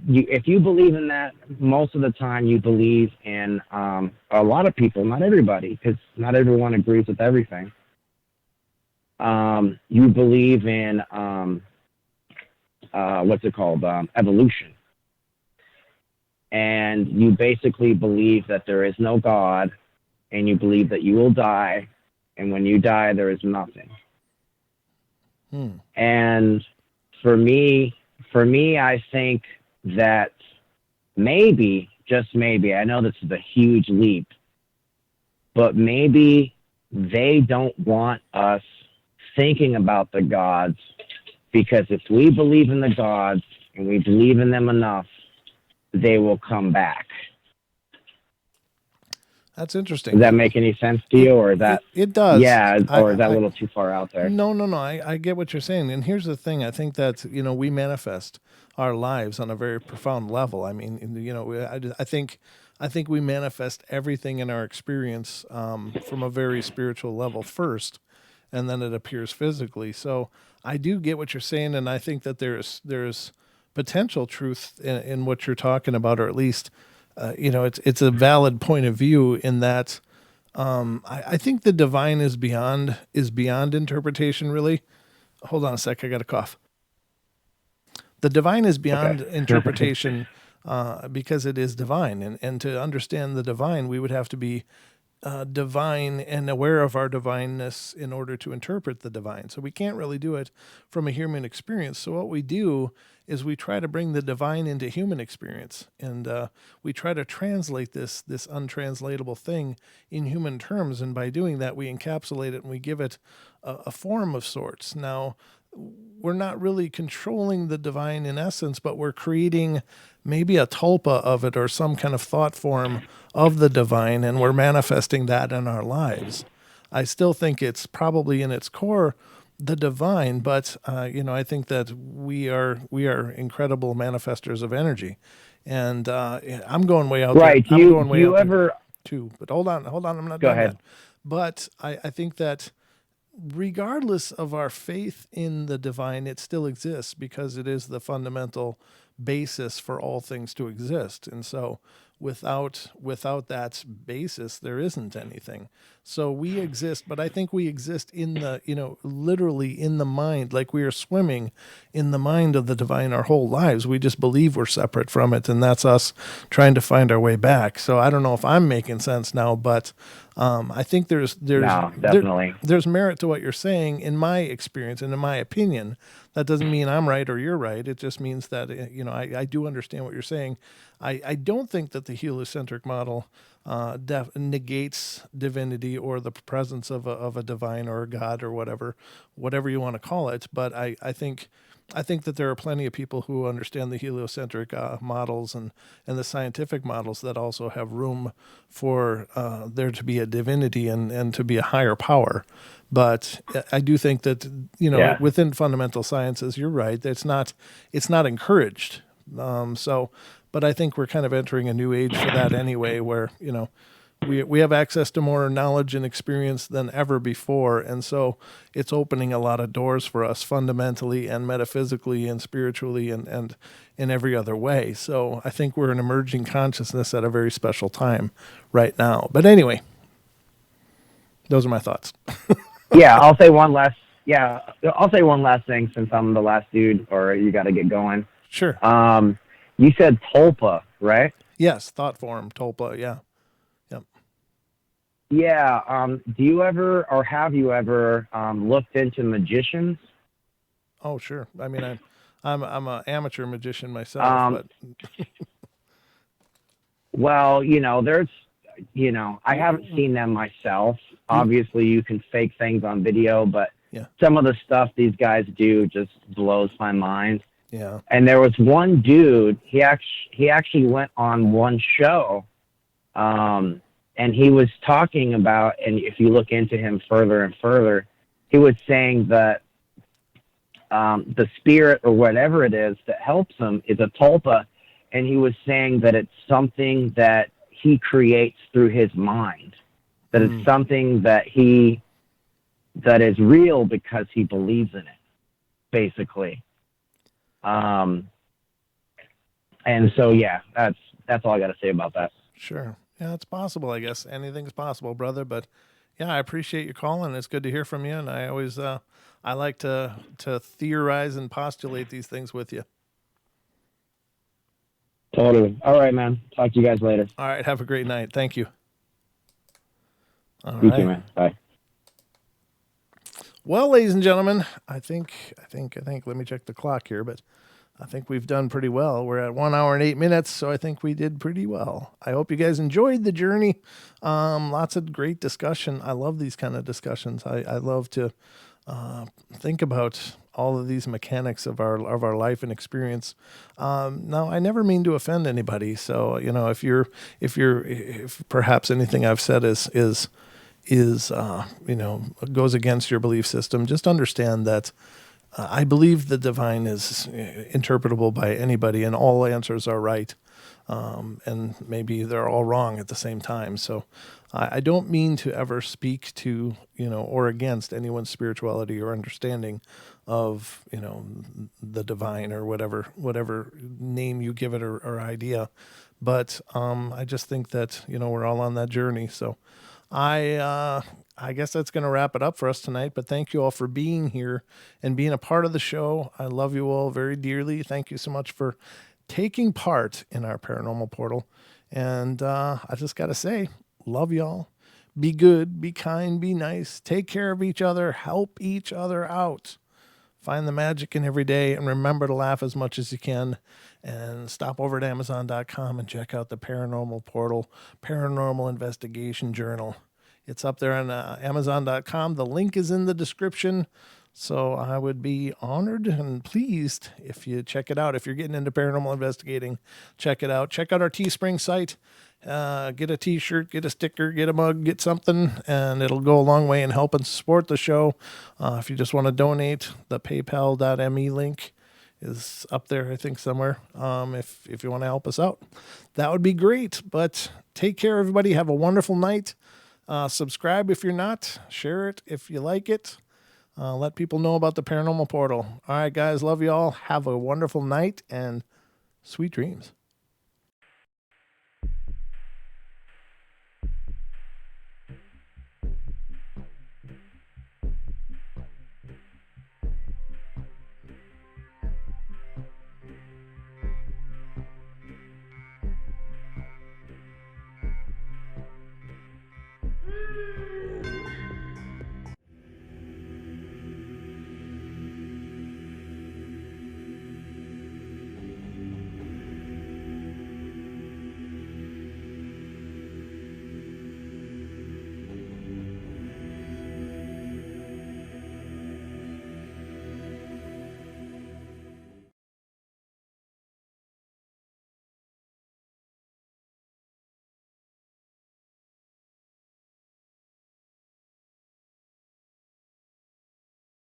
E: if you believe in that, most of the time you believe in a lot of people, not everybody, because not everyone agrees with everything. You believe in evolution. And you basically believe that there is no God, and you believe that you will die, and when you die, there is nothing. And for me, I think that maybe, just maybe, I know this is a huge leap, but maybe they don't want us thinking about the gods, because if we believe in the gods and we believe in them enough, they will come back.
A: That's interesting.
E: Does that make any sense to you, or is that
A: it does?
E: Yeah, or is that a little too far out there?
A: No. I get what you're saying, and here's the thing. I think that we manifest our lives on a very profound level. I mean, I think we manifest everything in our experience from a very spiritual level first, and then it appears physically. So I do get what you're saying, and I think that there's potential truth in what you're talking about, or at least. It's a valid point of view in that I think the divine is beyond interpretation, really. Hold on a sec, I got a cough. The divine is beyond interpretation because it is divine. And to understand the divine, we would have to be divine and aware of our divineness in order to interpret the divine. So we can't really do it from a human experience. So what we do is we try to bring the divine into human experience, and we try to translate this untranslatable thing in human terms. And by doing that, we encapsulate it and we give it a form of sorts. Now, we're not really controlling the divine in essence, but we're creating maybe a tulpa of it or some kind of thought form of the divine, and we're manifesting that in our lives. I still think it's probably in its core the divine, but I think that we are incredible manifestors of energy, and I'm going way out
E: right.
A: there. I'm going way out
E: there
A: too. But hold on, I'm not
E: Go
A: done
E: ahead.
A: yet. But I think that regardless of our faith in the divine, it still exists because it is the fundamental basis for all things to exist. And so without that basis, there isn't anything. So we exist, but I think we exist in the, literally in the mind, like we are swimming in the mind of the divine our whole lives. We just believe we're separate from it, and that's us trying to find our way back. So I don't know if I'm making sense now, but I think
E: No, definitely.
A: there's merit to what you're saying in my experience and in my opinion. That doesn't mean I'm right or you're right. It just means that, I do understand what you're saying. I don't think that the heliocentric model negates divinity or the presence of a divine or a god or whatever you want to call it. But I think that there are plenty of people who understand the heliocentric models and the scientific models that also have room for there to be a divinity and to be a higher power. But I do think that,
E: Yeah.
A: within fundamental sciences, you're right. It's not encouraged. But I think we're kind of entering a new age for that anyway, where, we have access to more knowledge and experience than ever before. And so it's opening a lot of doors for us fundamentally and metaphysically and spiritually and in every other way. So I think we're an emerging consciousness at a very special time right now. But anyway, those are my thoughts.
E: Yeah, I'll say one last. Yeah, I'll say one last thing since I'm the last dude, or you got to get going.
A: Sure.
E: You said tulpa, right?
A: Yes. Thought form, tulpa. Yeah. Yep.
E: Yeah. Do you ever, or have you ever, looked into magicians?
A: Oh, sure. I mean, I'm an amateur magician myself,
E: Um,
A: but
E: Well, I haven't seen them myself. Obviously, you can fake things on video, but
A: yeah.
E: some of the stuff these guys do just blows my mind.
A: Yeah.
E: And there was one dude, he actually went on one show, and he was talking about, and if you look into him further and further, he was saying that the spirit or whatever it is that helps him is a tulpa, and he was saying that it's something that he creates through his mind, that it's something that is real because he believes in it, basically. And so, yeah, that's all I got to say about that.
A: Sure. Yeah, it's possible, I guess. Anything's possible, brother. But yeah, I appreciate you calling. It's good to hear from you. And I always, I like to theorize and postulate these things with you.
E: Totally. All right, man. Talk to you guys later.
A: All right. Have a great night. Thank you. All
E: You
A: right.
E: too, man. Bye.
A: Well, ladies and gentlemen, I think, let me check the clock here, but I think we've done pretty well. We're at 1 hour and 8 minutes, so I think we did pretty well. I hope you guys enjoyed the journey. Lots of great discussion. I love these kind of discussions. I love to think about all of these mechanics of our life and experience. Now, I never mean to offend anybody. So, if perhaps anything I've said is goes against your belief system, just understand that I believe the divine is interpretable by anybody, and all answers are right. And maybe they're all wrong at the same time. So I don't mean to ever speak to, or against anyone's spirituality or understanding of, the divine or whatever name you give it or idea. But I just think that, we're all on that journey. So I guess that's going to wrap it up for us tonight, but thank you all for being here and being a part of the show. I love you all very dearly. Thank you so much for taking part in our paranormal portal. And I just got to say, love y'all. Be good, be kind, be nice. Take care of each other. Help each other out. Find the magic in every day, and remember to laugh as much as you can. And stop over at Amazon.com and check out the Paranormal Portal, Paranormal Investigation Journal. It's up there on Amazon.com. The link is in the description. So I would be honored and pleased if you check it out. If you're getting into paranormal investigating, check it out. Check out our Teespring site. Get a t-shirt, get a sticker, get a mug, get something, and it'll go a long way in helping support the show. If you just want to donate, the paypal.me link is up there, I think, somewhere. If you want to help us out, that would be great. But take care, everybody. Have a wonderful night. Subscribe if you're not. Share it if you like it. let people know about the Paranormal Portal. All right, guys, love you all. Have a wonderful night and sweet dreams.